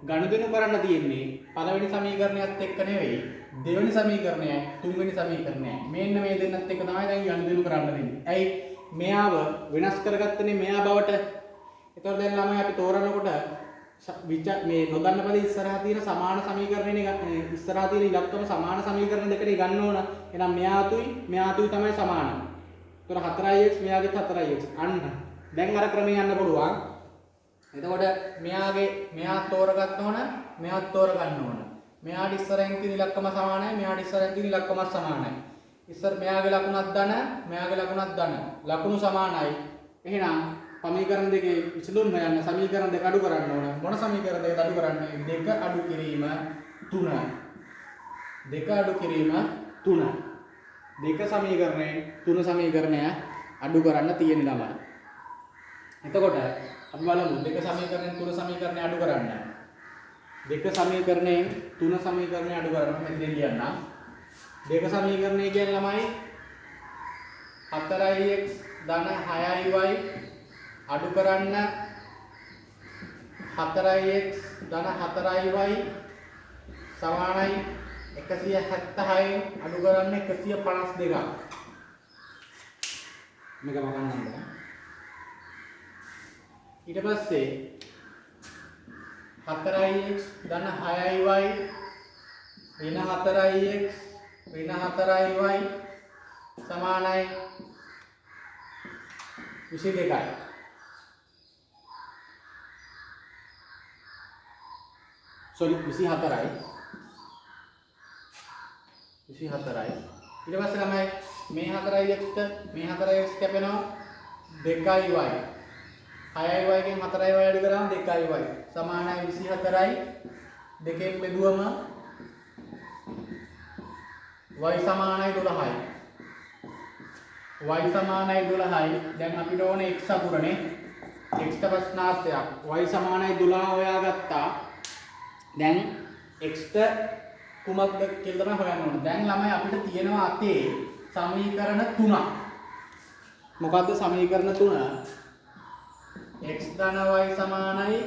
ගනුදෙනු කරන්න තියෙන්නේ පළවෙනි සමීකරණයත් එක්ක නෙවෙයි දෙවෙනි සමීකරණයයි තුන්වෙනි සමීකරණයයි. මෙන්න මේ දෙන්නත් එක්ක තමයි දැන් ගනුදෙනු කරන්න දෙන්නේ. ඇයි මෙයාව වෙනස් කරගත්තනේ මෙයා බවට. ඒතකොට දැන් ළමයි අපි තෝරනකොට මේ නොදන්න පදේ ඉස්සරහා තියෙන සමාන සමීකරණේ ඉස්සරහා තියෙන ඉලක්කම සමාන සමීකරණ දෙකේ ගන්න ඕන. එහෙනම් මෙයාතුයි තමයි සමාන. ඒතකොට 4x මෙයාගේ 4x. අන්න දැන් අර ක්‍රමයෙන් යන්න පුළුවන්. එතකොට මෙයා තෝරගන්න ඕන මෙයාත් තෝරගන්න ඕන. මෙයාට ඉස්සරහින් තියෙන ඉලක්කම සමානයි මෙයාට ඉස්සරහින් තියෙන ඉලක්කමත් සමානයි. ඉස්සර මෙයාගේ ලකුණක් ධන මෙයාගේ ලකුණක් ධන. ලකුණු සමානයි. එහෙනම් සමීකරණ දෙකේ විසඳුම් හොයන්න සමීකරණ දෙක අඩු කරන්න ඕන. මොන සමීකරණ දෙක අඩු කරන්නේ? 2 අඩු කිරීම 3. 2 අඩු කිරීම 3. 2 සමීකරණයෙන් 3 සමීකරණය අඩු කරන්න තියෙන ළමයි. එතකොට අපි බලමු 2 සමීකරණයෙන් 3 සමීකරණය අඩු කරන්න. 2 සමීකරණයෙන් 3 සමීකරණය අඩු කරන්න මෙතන ලියන්න. 2 සමීකරණය කියන්නේ ළමයි 4x ධන 6y අඩු කරන්න 4x ධන 4y සමානයි 176 අඩු කරන්න 152ක්. මේක මගන්නන්න. ඊට පස්සේ 4x ධන 6y වෙන 4x වෙන 4y සමානයි 22යි. sorry 24යි. 24යි. ඊට පස්සේ ළමයි මේ 4x මේ 4x කැපෙනවා 2y. 6y ගෙන් 4y අඩු කරාම 2y සමානයි 24යි. දෙකෙන් බෙදුවම y සමානයි 12යි. y සමානයි 12යි. දැන් අපිට ඕනේ x අකුරනේ. x ට ප්‍රශ්නාර්ථයක්. y සමානයි 12 හොයාගත්තා. දැන් x ට කුමක්ද කියලා තමයි හොයන්න ඕනේ. දැන් ළමයි අපිට තියෙනවා අතේ සමීකරණ 3ක්. මොකද්ද සමීකරණ 3? x ධන y සමානයි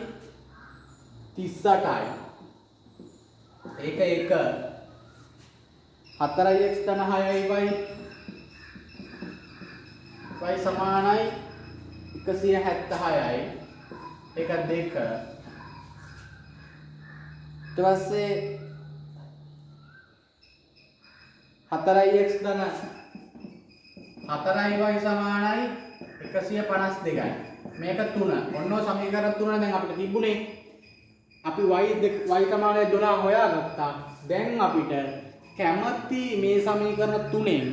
38යි. ඒක 4x ධන 6y y සමානයි 176යි. ඒක 2. ඊට පස්සේ 4x ධන 4y සමානයි 152යි. මේක 3. ඔන්න ඔය සමීකරණ 3 දැන් අපිට තිබුණේ. අපි y සමානයි 12 හොයාගත්තා. දැන් අපිට කැමති මේ සමීකරණ 3ෙන්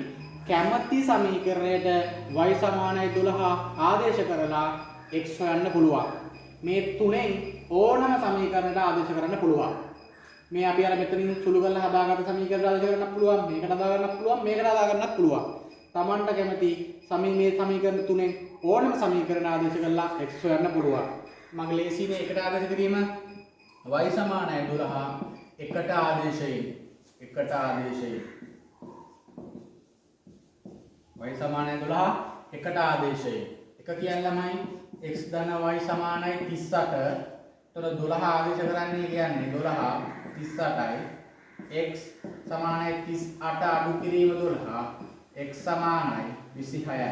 කැමති සමීකරණයට y සමානයි 12 ආදේශ කරලා x හොයන්න පුළුවන්. මේ 3ෙන් ඕනම සමීකරණයට ආදේශ කරන්න පුළුවන්. මේ අපි අර මෙතනින් සුළු කරලා හදාගත්ත සමීකරණ ආදේශ කරන්න පුළුවන්. මේකට හදා ගන්නත් පුළුවන්. මේකට හදා ගන්නත් පුළුවන්. Tamanට කැමති මේ සමීකරණ 3ෙන් ඕනම සමීකරණ ආදේශ කරලා x හොයන්න පුළුවන්. මගේ ලේසිනේ එකට ආදේශ කිරීම y සමානයි 12 එකට ආදේශයෙන් y සමානයි 12 එකට ආදේශයෙන් එක කියන්නේ ළමයි x ධන y සමානයි 38. එතකොට 12 ආදේශ කරන්නේ කියන්නේ 12 38යි. x සමානයි 38 අඩු කිරීම 12 x සමානයි 26යි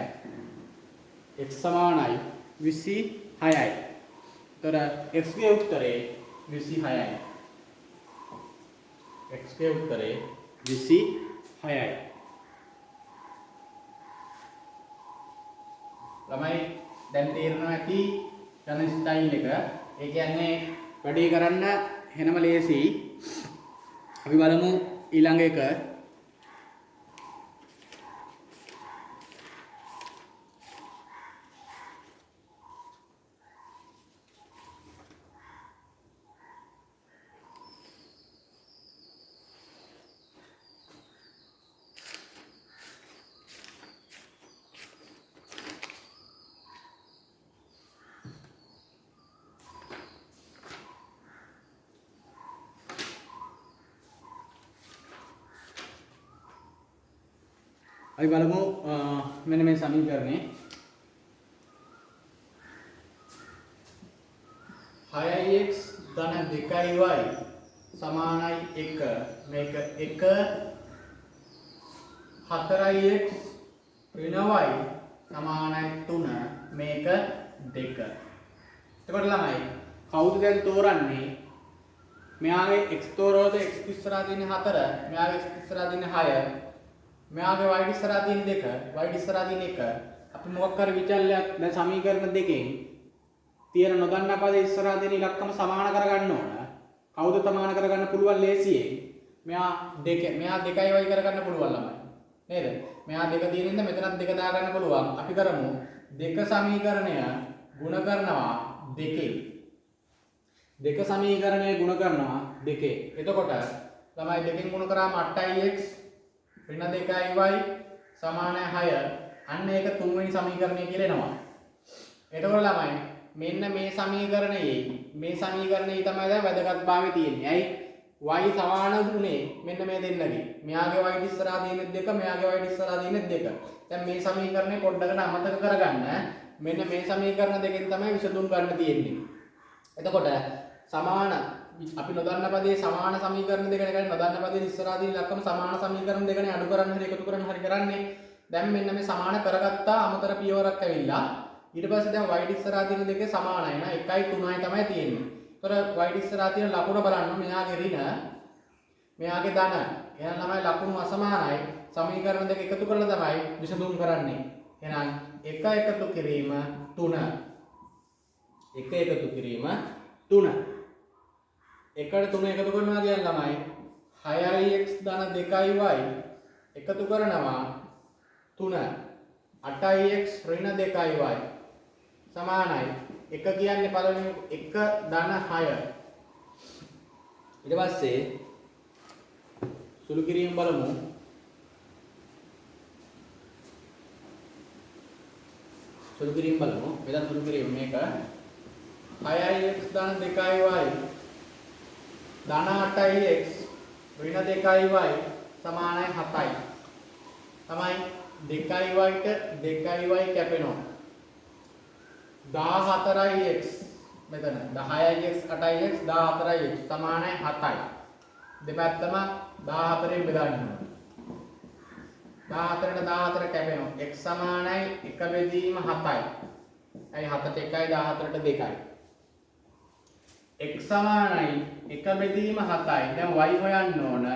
x සමානයි 26යි. එතකොට x ගේ උත්තරේ 26යි. x ගේ උත්තරේ 26යි. ළමයි දැන් තේරෙනවා ඇති යන ස්ටයිල් එක. ඒ කියන්නේ වැඩේ කරන්න එහෙනම ලේසි. අපි බලමු ඊළඟ එක. අපි බලමු මෙන්න මේ සමීකරණේ 6x ධන 2y සමානයි 1 මේක 1 4x ඍණ y සමානයි 3 මේක 2. එතකොට ළමයි කවුද දැන් තෝරන්නේ? මෙයාගේ x තෝරවලද x ඉස්සරහා තියෙන්නේ 4 මෙයාගේ x ඉස්සරහා තියෙන්නේ 6 මෙයාගේ y ඉස්සරහා තියෙන 2 y ඉස්සරහා තියෙන 1 අපි මොකක් කර විචල්යක් දැන් සමීකරණ දෙකෙන් තියෙන නොදන්නා පදේ ඉස්සරහා තියෙන ඉලක්කම සමාන කරගන්න ඕන. කවුද සමාන කරගන්න පුළුවන් ලේසියෙන්? මෙයා 2 මෙයා 2යි y කරගන්න පුළුවන් ළමයි නේද? මෙයා 2 තියෙන ඉඳ මෙතනත් 2 දාගන්න පුළුවන්. අපි කරමු 2 සමීකරණය ගුණ කරනවා 2 2 සමීකරණය ගුණ කරනවා 2. එතකොට ළමයි 2කින් ගුණ කරාම 8x ඍණ 2y සමානයි 6. අන්න ඒක තුන්වෙනි සමීකරණය කියලා එනවා. එතකොට ළමයි මෙන්න මේ සමීකරණයේ තමයි දැන් වැදගත්භාවය තියෙන්නේ. ඇයි? y සමාන දුනේ මෙන්න මේ දෙන්නගේ. මෙයාගේ y ඉස්සරහා තියෙන 2 මෙයාගේ y ඉස්සරහා තියෙන 2. දැන් මේ සමීකරණය පොඩ්ඩකට අමතක කරගන්න. මෙන්න මේ සමීකරණ දෙකෙන් තමයි විසඳුම් ගන්න තියෙන්නේ. එතකොට සමාන අපි නොදන්න පදේ සමාන සමීකරණ දෙකනේ කරන්නේ. නොදන්න පදේ ඉස්සරහා තියෙන ඉලක්කම සමාන සමීකරණ දෙකනේ අඩු කරන්න හරි එකතු කරන්න හරි කරන්නේ. දැන් මෙන්න මේ සමාන කරගත්තා අමතර පියවරක් ඇවිල්ලා. ඊට පස්සේ දැන් y ඉස්සරහා තියෙන දෙකේ සමානයි නා 1යි 3යි තමයි තියෙන්නේ. ඒතර y ඉස්සරහා තියෙන ලකුණ බලන්න මෙයාගේ ඍණ මෙයාගේ ධන. එහෙනම් ළමයි ලකුණු අසමානයි. සමීකරණ දෙක එකතු කරලා තමයි විසඳුම් කරන්නේ. එහෙනම් 1 එකතු කිරීම 3 1 එකතු කිරීම 3 එකට 3 එකතු කරනවා කියන්නේ ළමයි 6x ධන 2y එකතු කරනවා 3 8x ඍණ 2y සමානයි 1 කියන්නේ පළවෙනි 1 ධන 6. ඊට පස්සේ සුළු කිරීම බලමු. මෙතන සුළු කිරීම මේක 6x ධන 2y ධන 8x ඍණ 2y සමානයි 7යි. තමයි 2y ට 2y කැපෙනවා. 14x මෙතන 10x 8x 14x සමානයි 7යි. දෙපැත්තම 14න් බෙදන්න. 14ට 14 කැපෙනවා. x සමානයි 1 බෙදීම 7යි. ඇයි 7ට 1යි 14ට 2යි. x සමානයි 1 බෙදීම 7යි. දැන් y හොයන්න ඕන.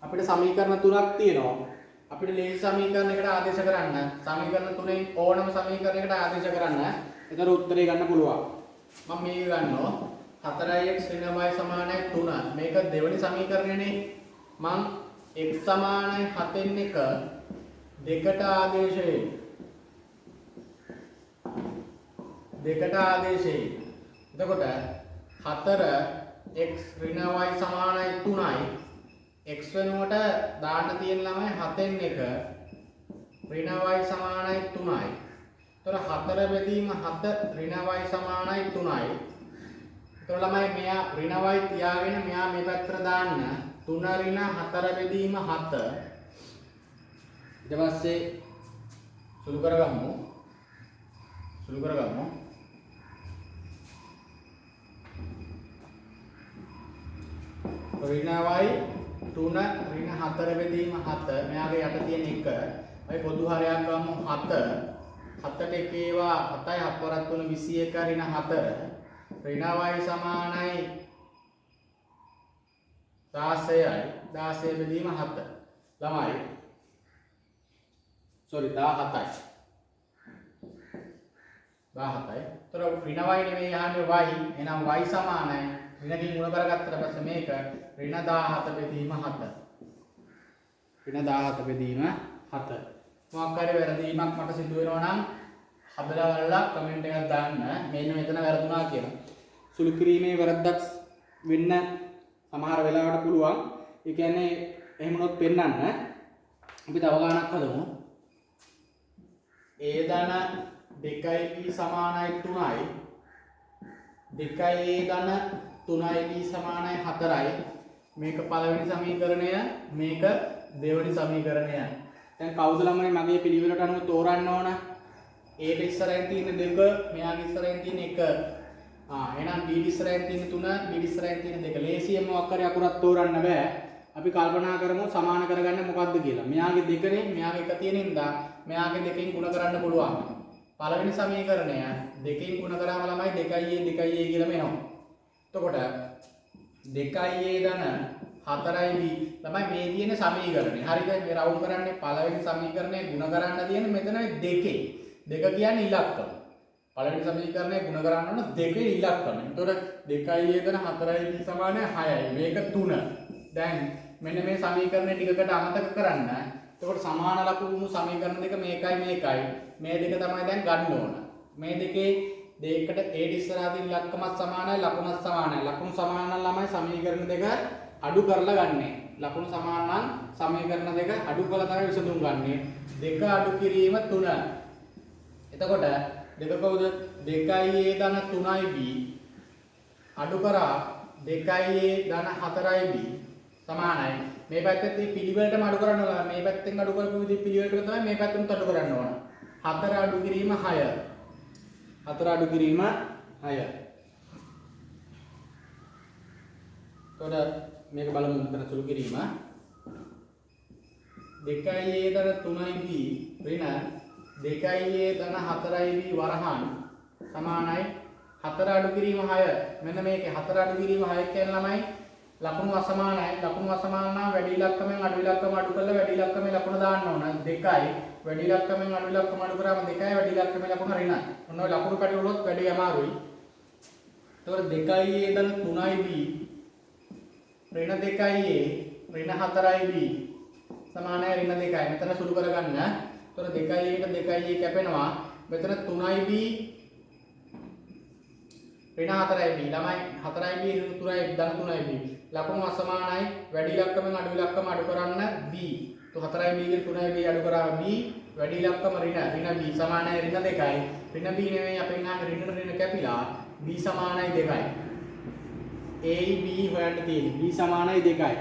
අපිට සමීකරණ තුනක් තියෙනවා. අපිට ලේසි සමීකරණයකට ආදේශ කරන්න. සමීකරණ තුනෙන් ඕනම සමීකරණයකට ආදේශ කරන්න. එතන උත්තරේ ගන්න පුළුවන්. මම මේක ගන්නවා 4x ඍණ y සමානයි 3. මේක දෙවෙනි සමීකරණයනේ. මම x සමානයි 7න් 1 දෙකට ආදේශයෙන් එතකොට 4x ඍණ y සමානයි 3යි. x වෙනුවට දාන්න තියෙන ළමයි 7න් 1 ඍණ y සමානයි 3යි. එතකොට 4 බෙදීම 7 ඍණ y සමානයි 3යි. එතකොට ළමයි මෙයා ඍණ y තියාගෙන මෙයා මේ පැත්තට දාන්න 3 ඍණ 4 බෙදීම 7. ඊට පස්සේ සුළු කරගමු. ඍණ y 2 3 ඍණ 4 බෙදීම 7 මෙයාගේ යට තියෙන 1 අපි පොදු හරයක් ගමු 7 7ට 1 ඒවා 7යි 7 වරක් 3 21 ඍණ 4 ඍණ y සමානයි 16යි 16 බෙදීම 7 ළමයි sorry 17යි 17යි. ତොර ඍණ y නෙමෙයි යහන්නේ y. එහෙනම් y සමානයි ඍණකින් ගුණ කරගත්තට පස්සේ මේක ඍණ 17 බෙදීම 7. ඍණ 17 බෙදීම 7. මොකක් හරි වැරදීමක් මට සිදු වෙනවා නම් හදලා බලලා කමෙන්ට් එකක් දාන්න. මෙන්න මෙතන වැරදුනා කියලා. සුළු කිරීමේ වැරද්දක් වෙන්න සමහර වෙලාවට පුළුවන්. ඒ කියන්නේ එහෙම නොත් පෙන්නන්න. අපි තව ගානක් හදමු. a ධන 2b සමානයි 3යි 2a ධන 3b සමානයි 4යි මේක පළවෙනි සමීකරණය මේක දෙවෙනි සමීකරණය. දැන් කවුද ළමයි මගේ පිළිවෙලට අනුව තෝරන්න ඕන? a ට ඉස්සරහින් තියෙන 2 මෙයාගේ ඉස්සරහින් තියෙන 1 එහෙනම් b ට ඉස්සරහින් තියෙන 3 b ට ඉස්සරහින් තියෙන 2 ලේසියෙන් මොකක් හරි අකුරක් තෝරන්න බෑ. අපි කල්පනා කරමු සමාන කරගන්න මොකද්ද කියලා. මෙයාගේ 2 නේ මෙයාගේ 1 තියෙන හින්දා මෙයාගේ 2කින් ගුණ කරන්න පුළුවන්. පළවෙනි සමීකරණය 2කින් ගුණ කරාම ළමයි 2a කියලාම එනවා. එතකොට 2a ධන 4b ළමයි මේ තියෙන සමීකරණය. හරිද? මේ රවුම් කරන්නේ පළවෙනි සමීකරණය ගුණ කරන්න තියෙන්නේ මෙතන 2. 2 කියන්නේ ඉලක්කම. පළවෙනි සමීකරණය ගුණ කරන්න ඕන 2 ඉලක්කම. එතකොට 2a ධන 4b සමානයි 6යි. මේක 3. දැන් මෙන්න මේ සමීකරණ ටිකකට අමතක කරන්න. එතකොට සමාන ලකුණු සමීකරණ දෙක මේකයි මේකයි. මේ දෙක තමයි දැන් ගන්න ඕන. මේ දෙකේ දෙයකට a ට ඉස්සරහා තියෙන ඉලක්කමත් සමානයි ලකුණත් සමානයි. ලකුණු සමාන නම් ළමයි සමීකරණ දෙක අඩු කරලා ගන්නෙ. ලකුණු සමාන නම් සමීකරණ දෙක අඩු කරලා තමයි විසඳුම් ගන්නෙ. දෙක අඩු කිරීම 3. එතකොට දෙක කවුද? 2a ධන 3b අඩු කරා 2a ධන 4b සමානයි. මේ පැත්තේ තියෙන පිළිවෙලටම අඩු කරන්න ඕන. මේ පැත්තෙන් අඩු කරපු විදිහ පිළිවෙලට තමයි මේ පැත්තෙන් අඩු කරන්න ඕන. 4 අඩු කිරීම 6. 4 අඩු කිරීම 6. එතකොට මේක බලමු මෙතන සුළු කිරීම. 2a ධන 3b ඍණ 2a ධන 4b වරහන් සමානයි 4 අඩු කිරීම 6. මෙන්න මේකේ 4 අඩු කිරීම 6 කියන ළමයි ලකුණු අසමානයි. ලකුණු අසමාන නම් වැඩි ඉලක්කමෙන් අඩු ඉලක්කම අඩු කරලා වැඩි ඉලක්කමේ ලකුණ දාන්න ඕන. 2යි වැඩි ඉලක්කමෙන් අඩු ඉලක්කම අඩු කරාම 2යි වැඩි ඉලක්කමේ ලකුණ ඍණ. ඔන්න ඔය ලකුණු පැටවුනොත් වැඩි අමාරුයි. එතකොට 2a ධන 3b ඍණ 2a ඍණ 4b සමානයි ඍණ 2යි. මෙතන සුළු කරගන්න. එතකොට 2a ට 2a කැපෙනවා. මෙතන 3b ඍණ 4b ළමයි 4b ඍණ 3b ධන 3b ලකුණු අසමානයි වැඩි ඉලක්කමෙන් අඩු ඉලක්කම අඩු කරන්න b. તો 4b ගෙන් 3b අඩු කරාම b වැඩි ඉලක්කම ඍණ b සමානයි ඍණ 2යි. ඍණ b නෙමෙයි අපෙන් අහන්නේ ඍණ කැපිලා b සමානයි 2යි. a b හොයන්න තියෙන්නේ b සමානයි 2යි.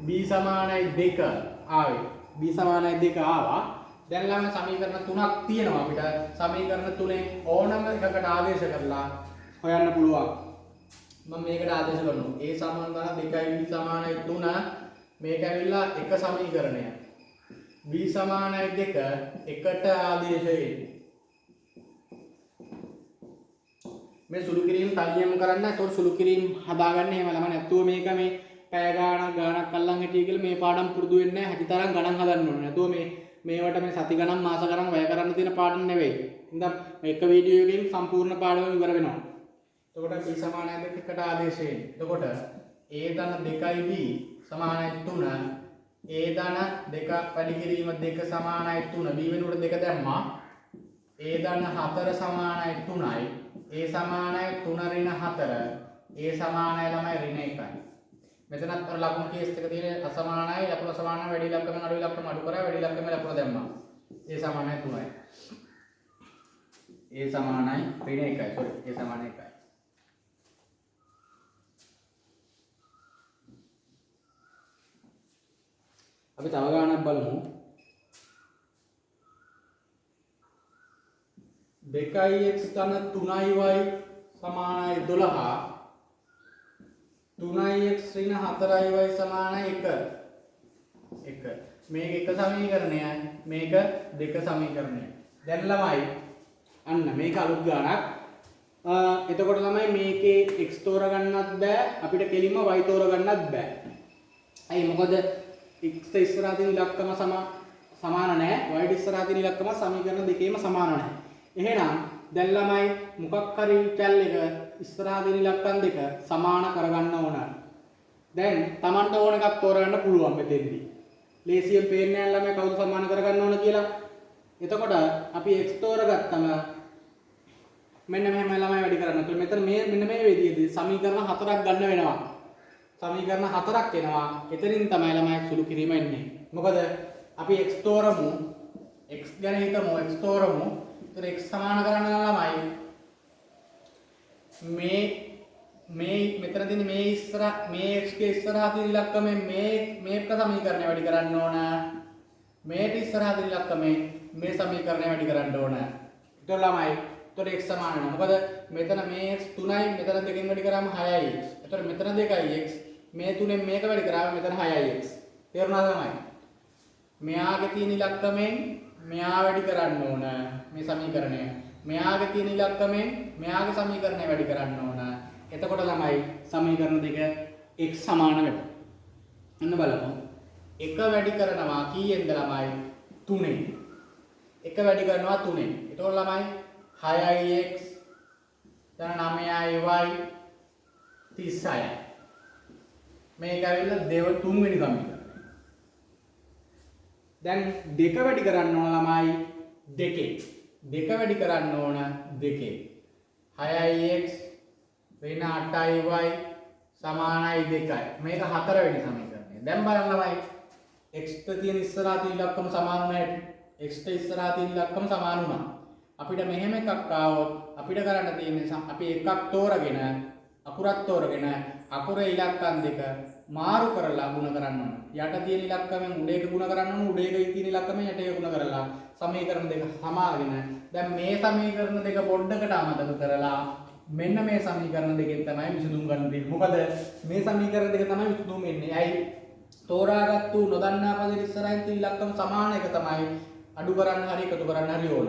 b සමානයි 2 ආවේ. b සමානයි 2 ආවා. දැන් ළම සමීකරණ 3ක් තියෙනවා අපිට. සමීකරණ 3ෙන් ඕනම එකකට ආදේශ කරලා හොයන්න පුළුවන්. මම මේකට ආදේශ කරනවා. a සමාන 2යි b සමානයි 3 මේක ඇවිල්ලා එක සමීකරණය. b සමානයි 2 එකට ආදේශ වෙන්නේ. මේ සුළු කිරීම තනියම කරන්න. ඒතකොට සුළු කිරීම හදාගන්න එහෙම ළම නැතුව මේක මේ පැය ගාණක් අල්ලන් හිටිය කියලා මේ පාඩම් පුරුදු වෙන්නේ නැහැ. හැකිතරම් ගණන් හදන්න ඕනේ. නැතුව මේවට මේ සති ගණන් මාස ගණන් වැය කරන්න තියෙන පාඩම් නෙවෙයි. ඉතින් මේක වීඩියෝ එකකින් සම්පූර්ණ පාඩම ඉවර වෙනවා. එතකොට b සමානයි 2 එකට ආදේශ වෙන්නේ. එතකොට a ධන 2යි b සමානයි 3 a ධන 2 වැඩි කිරීම 2 සමානයි 3 b වෙනුවට 2 දැම්මා. a ධන 4 සමානයි 3යි a සමානයි 3 ඍණ 4 a සමානයි ළමයි ඍණ 1යි. මෙතනත් අර ලකුණු කේස් එක තියෙන අසමානයි ලකුණු අසමානයි වැඩි ඉලක්කම අඩු ඉලක්කම අඩු කරා වැඩි ඉලක්කම ලකුණ දැම්මා. a සමානයි 3යි. a සමානයි ඍණ 1යි. sorry a සමානයි 1යි. අපි තව ගානක් බලමු. 2x ධන 3y සමානයි 12 3x ඍණ 4y සමාන 1. 1. මේක එක සමීකරණය. මේක දෙක සමීකරණය. දැන් ළමයි අන්න මේක අලුත් ගානක්. එතකොට ළමයි මේකේ x තෝරගන්නත් බෑ අපිට කෙලින්ම y තෝරගන්නත් බෑ. ඇයි මොකද x ඉස්සරහා තියෙන ඉලක්කම සමාන නැහැ. y ඉස්සරහා තියෙන ඉලක්කම සමීකරණ දෙකේම සමාන නැහැ. එහෙනම් දැන් ළමයි මොකක් හරි චැල් එක ඉස්සරහා තියෙන ඉලක්කම් දෙක සමාන කරගන්න ඕන. දැන් Tamanට ඕන එකක් තෝරගන්න පුළුවන් මෙතෙන්දී. ලේසියෙන් පේන්නේ නැහැ ළමයි කවුද සමාන කරගන්න ඕන කියලා. එතකොට අපි x තෝරගත්තම මෙන්න මෙහෙම ළමයි වැඩි කරන්න. ඒතකොට මෙතන මෙන්න මේ විදිහදී සමීකරණ 4ක් ගන්න වෙනවා. සමීකරණ 4ක් එනවා. එතනින් තමයි ළමයි සුළු කිරීම එන්නේ. මොකද අපි x තෝරමු. x ගැන හිතමු x තෝරමු. ඒතර x සමාන කරන්න ළමයි මේ මෙතන තියෙන මේ x ගේ ඉස්සරහා තියෙන ඉලක්කමෙන් මේක සමීකරණය වැඩි කරන්න ඕන. මේට ඉස්සරහා තියෙන ඉලක්කමෙන් මේ සමීකරණය වැඩි කරන්න ඕන. ඒතර ළමයි එතකොට x සමාන වෙනවා. මොකද මෙතන මේ x 3යි මෙතන දෙකෙන් වැඩි කරාම 6යි x. එතකොට මෙතන 2යි x. මේ 3ෙන් මේක වැඩි කරාම මෙතන 6යි x. තේරුණාද ළමයි? මෙයාගේ තියෙන ඉලක්කමෙන් මෙයා වැඩි කරන්න ඕන මේ සමීකරණය. මෙයාගේ තියෙන ඉලක්කමෙන් මෙයාගේ සමීකරණය වැඩි කරන්න ඕන. එතකොට ළමයි සමීකරණ දෙක x සමාන වෙනවා. අන්න බලමු. 1 වැඩි කරනවා කීයෙන්ද ළමයි? 3ෙන්. 1 වැඩි කරනවා 3ෙන්. එතකොට ළමයි 6ix දැන් 9y 36යි. මේක ඇවිල්ලා තුන්වෙනි සමීකරණය. දැන් 2 වැඩි කරන්න ඕන ළමයි 2. 2 වැඩි කරන්න ඕන 2. 6ix වෙන 8y සමානයි 2යි. මේක 4 වෙනි සමීකරණය. දැන් බලන්න ළමයි x ට තියෙන ඉස්සරහා තියෙන ඉලක්කම සමාන නැහැ. x ට ඉස්සරහා තියෙන ඉලක්කම සමාන වුණා. අපිට මෙහෙම එකක් ආවොත් අපිට කරන්න තියෙන්නේ අපි එකක් තෝරගෙන අකුරක් තෝරගෙන අකුරේ ඉලක්කම් දෙක මාරු කරලා ගුණ කරන්න ඕන. යට තියෙන ඉලක්කමෙන් උඩ එක ගුණ කරන්න ඕන. උඩ එක තියෙන ඉලක්කමෙන් යට එක ගුණ කරලා සමීකරණ දෙක සමාගෙන දැන් මේ සමීකරණ දෙක පොඩ්ඩකට අමතක කරලා මෙන්න මේ සමීකරණ දෙකෙන් තමයි විසඳුම් ගන්න තියෙන්නේ. මොකද මේ සමීකරණ දෙක තමයි විසඳුම් එන්නේ. ඇයි? තෝරාගත්තු නොදන්නා පදෙ ඉස්සරහින් තියෙන ඉලක්කම සමාන එක තමයි අඩු කරන්න හරි එකතු කරන්න හරි ඕන.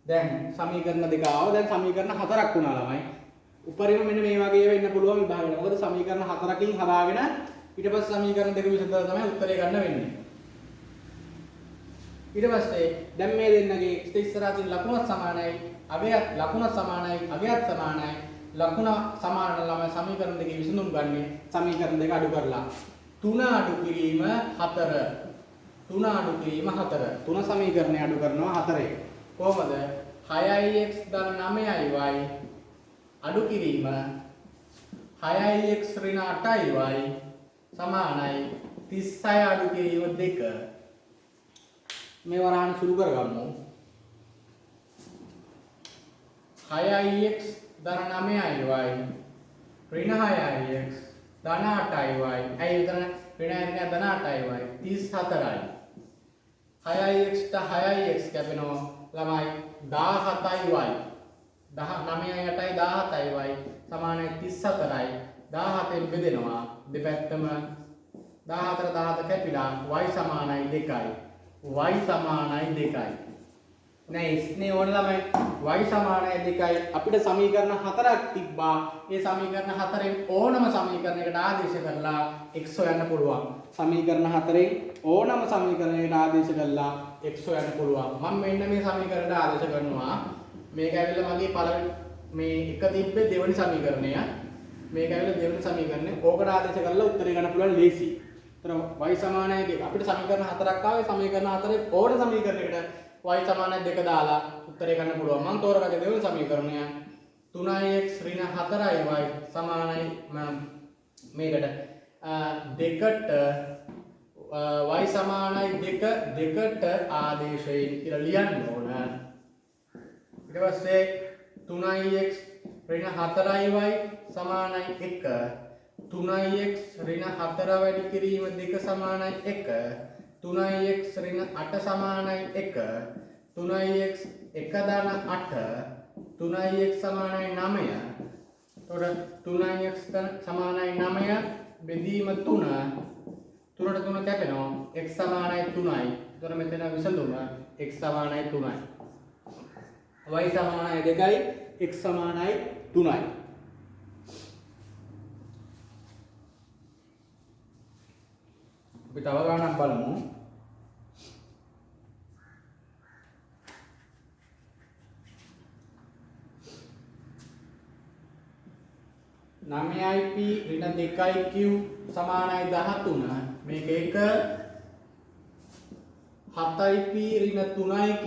දැන් සමීකරණ දෙක ආව. දැන් සමීකරණ 4ක් වුණා ළමයි. උපරිම මෙන්න මේ වගේ ඒවා ඉන්න පුළුවන් විභාග වල. මොකද සමීකරණ 4කින් හදාගෙන ඊට පස්සේ සමීකරණ දෙක විසඳලා තමයි උත්තරේ ගන්න වෙන්නේ. ඊට පස්සේ දැන් මේ දෙන්නගේ x ඉස්සරහා තියෙන ලකුණත් සමානයි, අගයත් ලකුණත් සමානයි, අගයත් සමානයි. ලකුණ සමාන ළමයි සමීකරණ දෙකේ විසඳුම් ගන්න සමීකරණ දෙක අඩු කරලා 3 අඩු කිරීම 4. 3 අඩු කිරීම 4. 3 සමීකරණය අඩු කරනවා 4. කොහොමද? 6ix ධන 9y අඩු කිරීම 6ix ඍණ 8y සමානයි 36 අඩු කිරීම 2. මේ වරහන් සුළු කරගමු. 6ix ධන 9y ඍණ 6ix ධන 8y ඇයි විතර ඍණ ධන 8y 34යි. 6ix ට 6ix කැපෙනවා ළමයි 17y 9යි 8යි 17යි සමානයි 34යි. 17න් බෙදෙනවා දෙපැත්තම 14 17 කැපිලා y සමානයි 2යි. y සමානයි 2යි. නෑ ඕන ළමයි y සමානයි 2යි. අපිට සමීකරණ 4ක් තිබ්බා. ඒ සමීකරණ 4න් ඕනම සමීකරණයකට ආදේශ කරලා x හොයන්න පුළුවන්. සමීකරණ 4න් ඕනම සමීකරණයකට ආදේශ කරලා x හොයන්න පුළුවන්. මම මෙන්න මේ සමීකරණයට ආදේශ කරනවා. මේක ඇවිල්ලා මගේ පළවෙනි මේ එක තිබ්බේ දෙවෙනි සමීකරණය. මේක ඇවිල්ලා දෙවෙනි සමීකරණය. ඕකට ආදේශ කරලා උත්තරේ ගන්න පුළුවන් ලේසි. ඒතර y සමානයි 2. අපිට සමීකරණ 4ක් ආවේ. සමීකරණ 4ේ ඕන සමීකරණයකට y සමානයි 2 දාලා උත්තරේ ගන්න පුළුවන්. මම තෝරගත්තේ දෙවෙනි සමීකරණය. 3x ඍණ 4y සමානයි මේකට 2ට y සමානයි 2ට ආදේශයෙන් කියලා ලියන්න ඕන. ඊට පස්සේ 3x ඍණ 4y සමානයි 1. 3x ඍණ 4 වැඩි කිරීම 2 සමානයි 1. 3x ඍණ 8 සමානයි 1. 3x 1 දාන 8. 3x සමානයි 9. එතකොට 3x සමානයි 9 බෙදීම 3 3ට 3 කැපෙනවා x සමානයි 3යි. එතකොට මෙතන විසඳුම x සමානයි 3යි. y සමානයි 2යි x සමානයි 3යි. අපි තව ගණනක් බලමු. 9ip ඍණ 2q සමානයි 13. මේක 1 7ip ඍණ 3q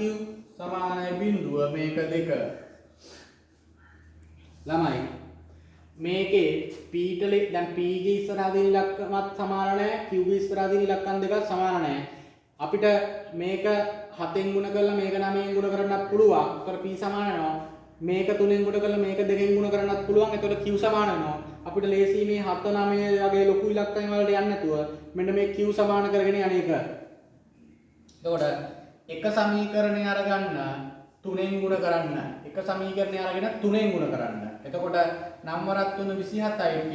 සමානයි 0 මේක 2. ළමයි මේකේ p දැන් p ගේ ඉස්සරහා තියෙන ඉලක්කමත් සමාන නැහැ q ගේ ඉස්සරහා තියෙන ඉලක්කම් දෙකත් සමාන නැහැ. අපිට මේක 7න් ගුණ කරලා මේක 9න් ගුණ කරන්නත් පුළුවන්. ඒතර p සමාන වෙනවා. මේක 3න් ගුණ කරලා මේක 2න් ගුණ කරන්නත් පුළුවන්. එතකොට q සමාන වෙනවා. අපිට ලේසි මේ 7 9 වගේ ලොකු ඉලක්කම් වලට යන්නේ නැතුව මෙන්න මේ q සමාන කරගෙන යන එක. එතකොට එක සමීකරණය අරගන්න 3න් ගුණ කරන්න. එක සමීකරණය අරගෙන 3න් ගුණ කරන්න. එතකොට නම් වරක් 3 27යි p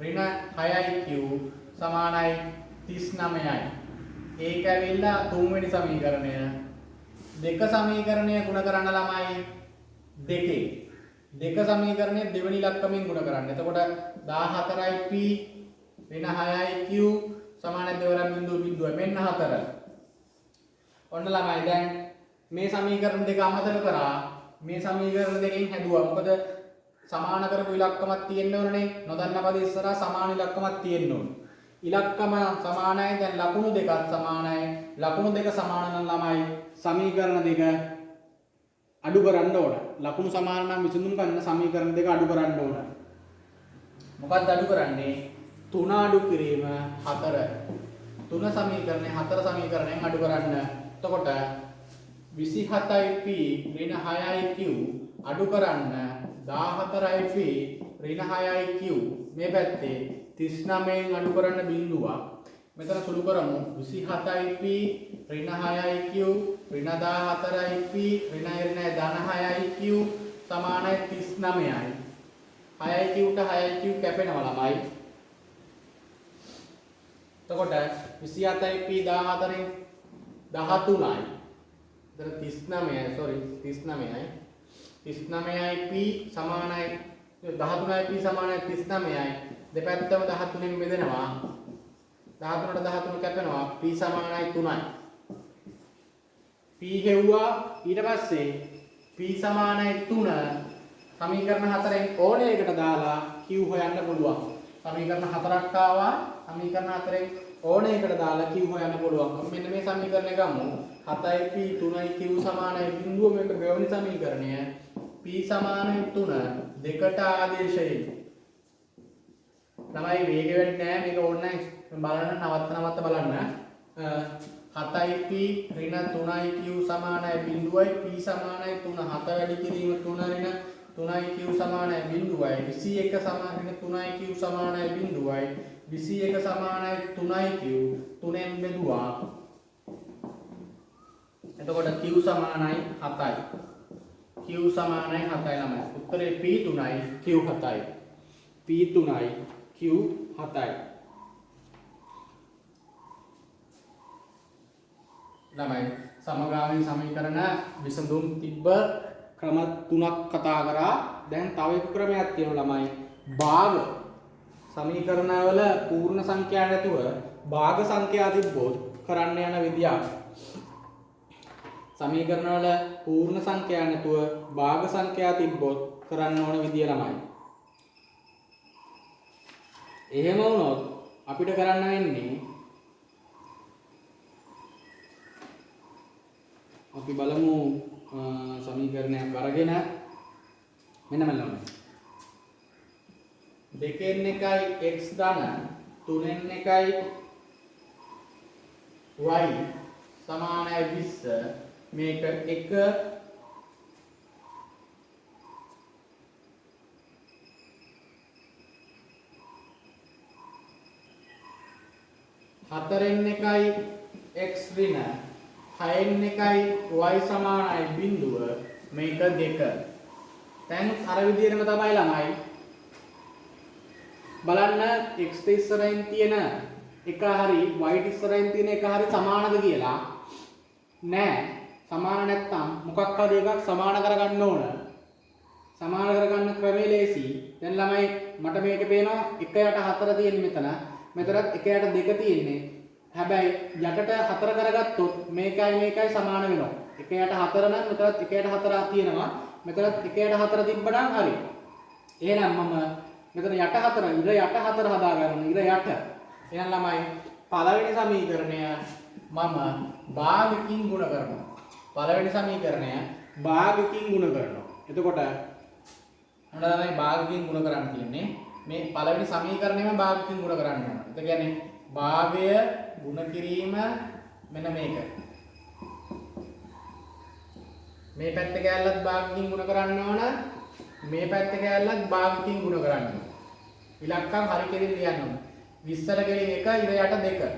ඍණ 6යි q සමානයි 39යි. ඒක ඇවිල්ලා තුන්වෙනි සමීකරණය. දෙක සමීකරණය ගුණ කරන්න ළමයි දෙකේ. දෙක සමීකරණය දෙවෙනි ඉලක්කමෙන් ගුණ කරන්න. එතකොට 14යි p ඍණ 6යි q සමානයි 2.0 මෙන්න 4. ඔන්න ළමයි දැන් මේ සමීකරණ දෙක අමතක කරා. මේ සමීකරණ දෙකෙන් හැදුවා. මොකද සමාන කරපු ඉලක්කමක් තියෙන්න ඕනේ. නොදන්න පද ඉස්සරහා සමාන ඉලක්කමක් තියෙන්න ඕනේ. ඉලක්කම සමානයි. දැන් ලකුණු දෙකත් සමානයි. ලකුණු දෙක සමාන නම් ළමයි සමීකරණ දෙක අඩු කරන්න ඕන. ලකුණු සමාන නම් විසඳුම් ගන්න සමීකරණ දෙක අඩු කරන්න ඕන. මොකක්ද අඩු කරන්නේ? 3 අඩු කිරීම 4. 3 සමීකරණය 4 සමීකරණයෙන් අඩු කරන්න. එතකොට 27යි p ඍණ 6යි q අඩු කරන්න 14යි p ඍණ 6යි q මේ පැත්තේ 39න් අඩු කරන්න බිඳුවක්. මෙතන සුළු කරමු 27යි p ඍණ 6යි q ඍණ 14යි p ඍණ ධන 6යි q සමානයි 39යි. 6යි q ට 6යි q කැපෙනවා ළමයි. එතකොට 27යි p 14න් 13යි. එතන 39යි sorry 39යි. 39යි p සමානයි 13යි p සමානයි 39යි. දෙපැත්තම 13න් බෙදෙනවා. 13ට 13 කැපෙනවා. p සමානයි 3යි. p හෙව්වා ඊට පස්සේ p සමානයි 3 සමීකරණ 4න් ඕනේ එකට දාලා q හොයන්න පුළුවන්. සමීකරණ 4ක් ආවා. සමීකරණ 4න් ඕනේ එකට දාලා q හොයන්න පුළුවන්. මෙන්න මේ සමීකරණය ගමු. 7යි p 3යි q සමානයි 0 මේක දෙවෙනි සමීකරණය. p සමානයි 3 දෙකට ආදේශයෙන්. තමයි වේග වැඩි නෑ මේක ඕනේ බලන්න නවත්ත බලන්න. 7යි p ඍණ 3යි q සමානයි 0යි p සමානයි 3 7 වැඩි කිරීම 3 ඍණ 3යි q සමානයි 0යි 21 සමානයි 3යි q සමානයි 0යි 21 සමානයි 3යි q 3ෙන් බෙදුවා. එතකොට q සමානයි 7යි. q සමානයි 7යි ළමයි. උත්තරේ p 3යි q 7යි. p 3යි q 7යි. ළමයි සමගාමී සමීකරණ විසඳුම් තිබ්බ ක්‍රම තුනක් කතා කරා. දැන් තව එක ක්‍රමයක් තියෙනවා ළමයි. භාග සමීකරණවල පූර්ණ සංඛ්‍යා නැතුව භාග සංඛ්‍යා තිබ්බොත් කරන්න යන විදියක්. සමීකරණවල පූර්ණ සංඛ්‍යා නැතුව භාග සංඛ්‍යා තිබ්බොත් කරන්න ඕන විදිය ළමයි. එහෙම වුණොත් අපිට කරන්න වෙන්නේ අපි බලමු සමීකරණයක් අරගෙන මෙන්න මෙලොම 2න් 1යි x ධන 3න් 1යි y සමානයි 20 මේක 1 4න් 1යි x ඍණ 6න් 1යි y සමානයි 0 මේක 2. දැන් අර විදිහටම තමයි ළමයි බලන්න x ඉස්සරහින් තියෙන එක හරි y ඉස්සරහින් තියෙන එක හරි සමානද කියලා නෑ. සමාන නැත්තම් මොකක් හරි එකක් සමාන කරගන්න ඕන. සමාන කරගන්න ක්‍රමය ලේසි. දැන් ළමයි මට මේක පේනවා 1 යට 4 තියෙන්නේ මෙතන. මෙතනත් 1 යට 2 තියෙන්නේ. හැබැයි යටට 4 කරගත්තොත් මේකයි සමාන වෙනවා. 1 යට 4 නම් මෙතනත් 1 යට 4 තියෙනවා. මෙතනත් 1 යට 4 තිබ්බනම් හරි. එහෙනම් මම මෙතන යට 4 ඉර යට 4 හදා ගන්න. ඉර යට. එහෙනම් ළමයි පළවෙනි සමීකරණය මම භාගකින් ගුණ කරනවා. පළවෙනි සමීකරණය භාගකින් ගුණ කරනවා. එතකොට මොනවද තමයි භාගකින් ගුණ කරන්න තියෙන්නේ? මේ පළවෙනි සමීකරණයම භාගකින් ගුණ කරන්න ඕන. ඒ කියන්නේ භාගය ගුණ කිරීම මෙන්න මේක. මේ පැත්ත කැලලත් භාගකින් ගුණ කරන්න ඕන. මේ පැත්ත කැලලත් භාගකින් ගුණ කරන්න ඕන. ඉලක්කම් හරි කෙලින් ලියන්න ඕන. 20ට කෙලින් 1 ඉර යට 2.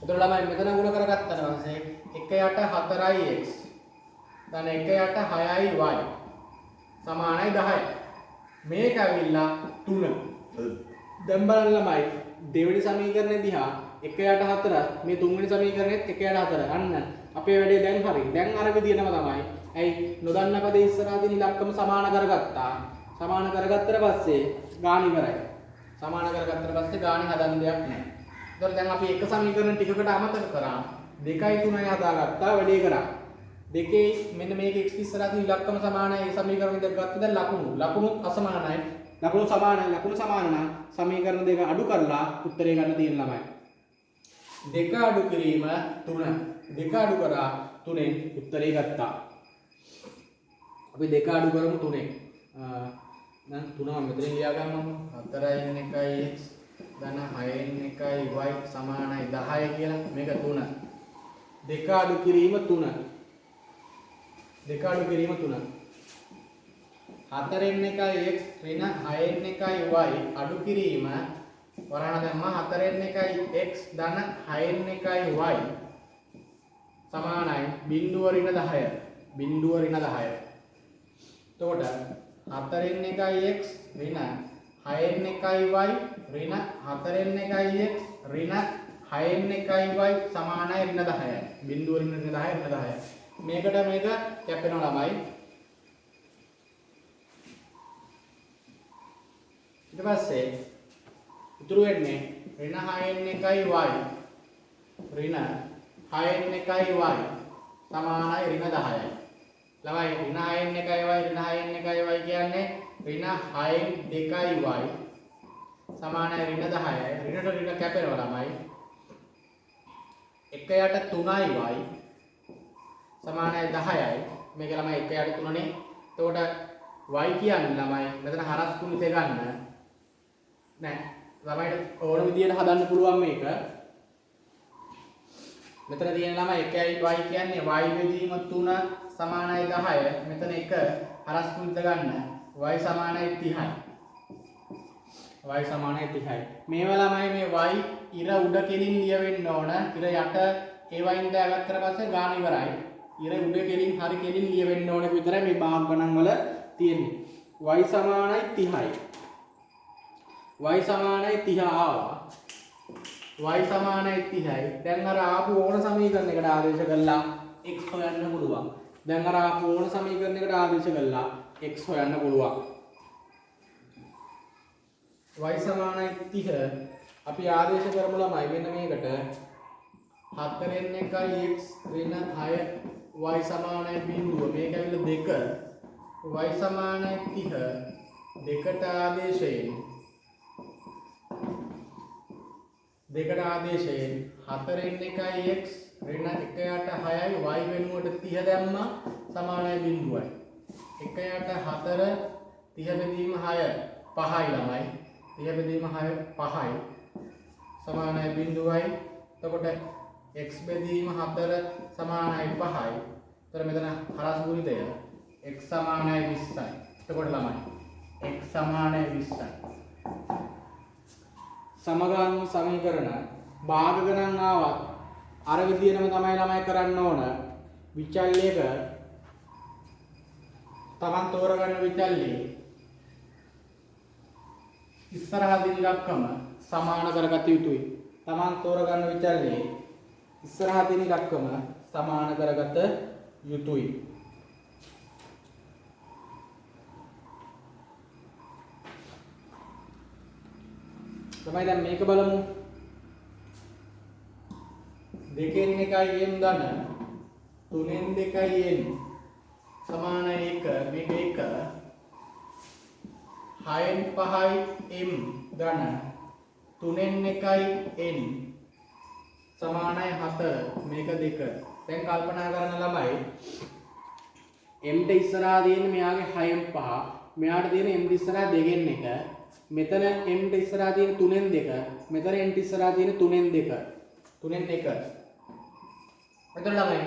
එතකොට ළමයි මෙතන ගුණ කරගත්තාට පස්සේ 1 යට 4යි x. දැන් 1 යට 6යි y. සමානයි 10යි. මේක ඇවිල්ලා 3. දැන් බලන්න ළමයි දෙවෙනි සමීකරණය දිහා 1 යට 4 මේ තුන්වෙනි සමීකරණෙත් 1 යට 4. අන්න අපේ වැඩේ දැන් හරි. දැන් අර විදිහටම තමයි. ඇයි නොදන්න පදේ ඉස්සරහා තියෙන ඉලක්කම සමාන කරගත්තා. සමාන කරගත්තට පස්සේ ගාන ඉවරයි. සමාන කරගත්තට පස්සේ ගානේ හදන්න දෙයක් නැහැ. ඒතකොට දැන් අපි එක සමීකරණ ටිකකට අමතක කරා. 2යි 3යි හදාගත්තා වැඩේ කරා. දෙකේ මෙන්න මේක x ඉස්සරහා තියෙන ඉලක්කම සමානයි. ඒ සමීකරණ දෙක ගත්තා දැන් ලකුණුත් අසමානයි. ලකුණු සමාන නම් සමීකරණ දෙක අඩු කරලා උත්තරේ ගන්න තියෙන ළමයි. 2 අඩු කිරීම 3. 2 අඩු කරා 3ෙන් උත්තරේ ගත්තා. අපි 2 අඩු කරමු 3ෙන්. දැන් 3 මම මෙතනින් ලියා ගන්නමු. 4න් 1යි x ධන 6න් 1යි y සමානයි 10 කියලා. මේක 3. 2 අඩු කිරීම 3. 2 අඩු කිරීම 3. 4න් 1යි x ඍණ 6න් 1යි y අඩු කිරීම වරහණ දැම්ම 4න් 1යි x ධන 6න් 1යි y සමානයි බිංදුව ඍණ 10. බිංදුව ඍණ 10. එතකොට 4න් 1යි x ඍණ 6න් 1යි y ඍණ 4න් 1යි x ඍණ 6න් 1යි y සමානයි ඍණ 10යි. බිංදුව ඍණ 10 ඍණ 10. මේකට මේක කැපෙනවා ළමයි. ඊට පස්සේ ඉතුරු වෙන්නේ ඍණ 6න් 1යි y ඍණ 6න් 1යි y සමානයි ඍණ 10යි. ළමයි ඍණ 6න් 1යි y ඍණ 6න් 1යි y කියන්නේ ඍණ 6න් 2යි y සමානයි ඍණ 10යි. ඍණට ඍණ කැපෙනවා ළමයි. 1 යට 3යි y සමානයි 10යි. මේක ළමයි 1 යට 3 නේ. එතකොට y කියන්නේ ළමයි මෙතන හරස් කුණිතේ ගන්න නෑ. ළමයිට ඕන විදියට හදන්න පුළුවන් මේක. මෙතන තියෙන ළමයි 1යි y කියන්නේ y බෙදීම 3 සමානයි 10. මෙතන 1 හරස් කුණිත ගන්න y සමානයි 30යි. y සමානයි 30යි. මේවා ළමයි මේ y ඉර උඩ කෙලින් ලියවෙන්න ඕන. ඉර යට ඒ වයින් දාගත්තට පස්සේ ගාන ඉවරයි. ඉර උඩ කෙලින් හරි කෙලින් ලියවෙන්න ඕන විතරයි මේ භාග ගණන් වල තියෙන්නේ. y සමානයි 30යි. y සමානයි 30 ආවා. y සමානයි 30යි. දැන් අර ආපු ඕන සමීකරණයකට ආදේශ කළා x හොයන්න පුළුවන්. දැන් අර ආපු ඕන සමීකරණයකට ආදේශ කළා x හොයන්න පුළුවන්. y සමානයි 30 අපි ආදේශ කරමු ළමයි මෙන්න මේකට 4න් 1යි x ඍණ 6 y සමානයි බිංදුව. මේක ඇවිල්ලා 2 y සමානයි 30 දෙකට ආදේශයෙන් 4න් 1යි x ඍණ 1 යට 6යි y වෙනුවට 30 දැම්මා සමානයි බිංදුවයි. 1 යට 4 30 බෙදීම 6 5යි ළමයි. 30 බෙදීම 6 5යි සමානයි බිංදුවයි. එතකොට x බෙදීම 4 සමානයි 5යි. එතකොට මෙතන හරස් ගුණිතය x සමානයි 20යි. එතකොට ළමයි x සමානයි 20යි. සමගාමී සමීකරණ භාග ගණන් ආවත් අර විදිහටම තමයි ළමයි කරන්න ඕන. විචල්‍යක Taman තෝරගන්න විචල්්‍යය ඉස්සරහා තියෙන ඉලක්කම සමාන කරගත යුතුයි. Taman තෝරගන්න විචාරයේ ඉස්සරහා තියෙන ඉලක්කම සමාන කරගත යුතුයි. තමයි දැන් මේක බලමු. දෙකෙන් එකයි m ධන තුනෙන් දෙකයි n සමාන 1 මේක 1 6න් 5යි m ධන තුනෙන් එකයි n සමානයි 7 මේක 2. දැන් කල්පනා කරන ළමයි m ට ඉස්සරහා තියෙන මෙයාගේ 6න් 5 මෙයාට තියෙන m ට ඉස්සරහා 2න් 1 මෙතන m ට ඉස්සරහා තියෙන 3න් 2 මෙතන n ට ඉස්සරහා තියෙන 3න් 2 3න් 1. එතකොට ළමයි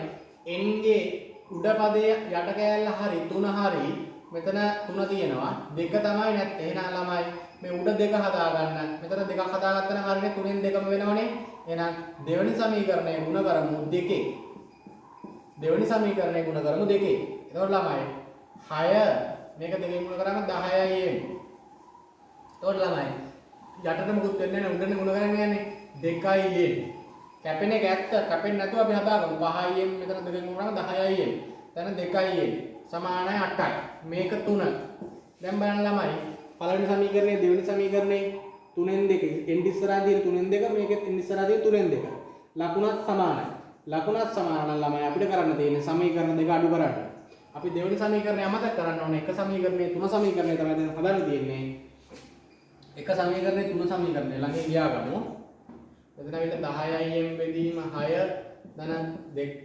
n ගේ උඩ පදයේ යට කෑල්ල හරි 3 හරි මෙතන 3 තියෙනවා 2 තමයි නැත්තේ. එහෙනම් ළමයි මේ උඩ 2 හදාගන්න. මෙතන 2ක් හදාගත්තා නම් හරිනේ 3න් 2ම වෙනවනේ. එහෙනම් දෙවෙනි සමීකරණය ගුණ කරමු 2. දෙවෙනි සමීකරණය ගුණ කරමු 2. එතකොට ළමයි 6 මේක 2කින් ගුණ කරාම 10යි m. එතකොට ළමයි යටට මොකුත් වෙන්නේ නැහැ උඩනේ ගුණ කරන්නේ යන්නේ 2යි m. කැපෙන එක ඇත්ත කැපෙන්නේ නැතුව අපි හදාගමු 5යි m මෙතන 2කින් ගුණ කරාම 10යි m. දැන් 2යි m සමානයි 8යි. මේක 3. දැන් බලන්න ළමයි පළවෙනි සමීකරණයේ දෙවෙනි සමීකරණයේ 3න් 2 n ඉස්සරහා තියෙන 3න් 2 මේකෙත් n ඉස්සරහා තියෙන 3න් 2. ලකුණත් සමානයි. ලකුණත් සමාන නම් ළමයි අපිට කරන්න තියෙන්නේ සමීකරණ දෙක අඩු කරන්න. අපි දෙවෙනි සමීකරණය අමතක කරන්න ඕනේ. එක සමීකරණයේ තුන සමීකරණය තමයි දැන් හදන්න තියෙන්නේ. එක සමීකරණයේ තුන සමීකරණය ළඟින් ගියා ගමු. එතන ඇවිල්ලා 10යි m බෙදීම 6 ධන 2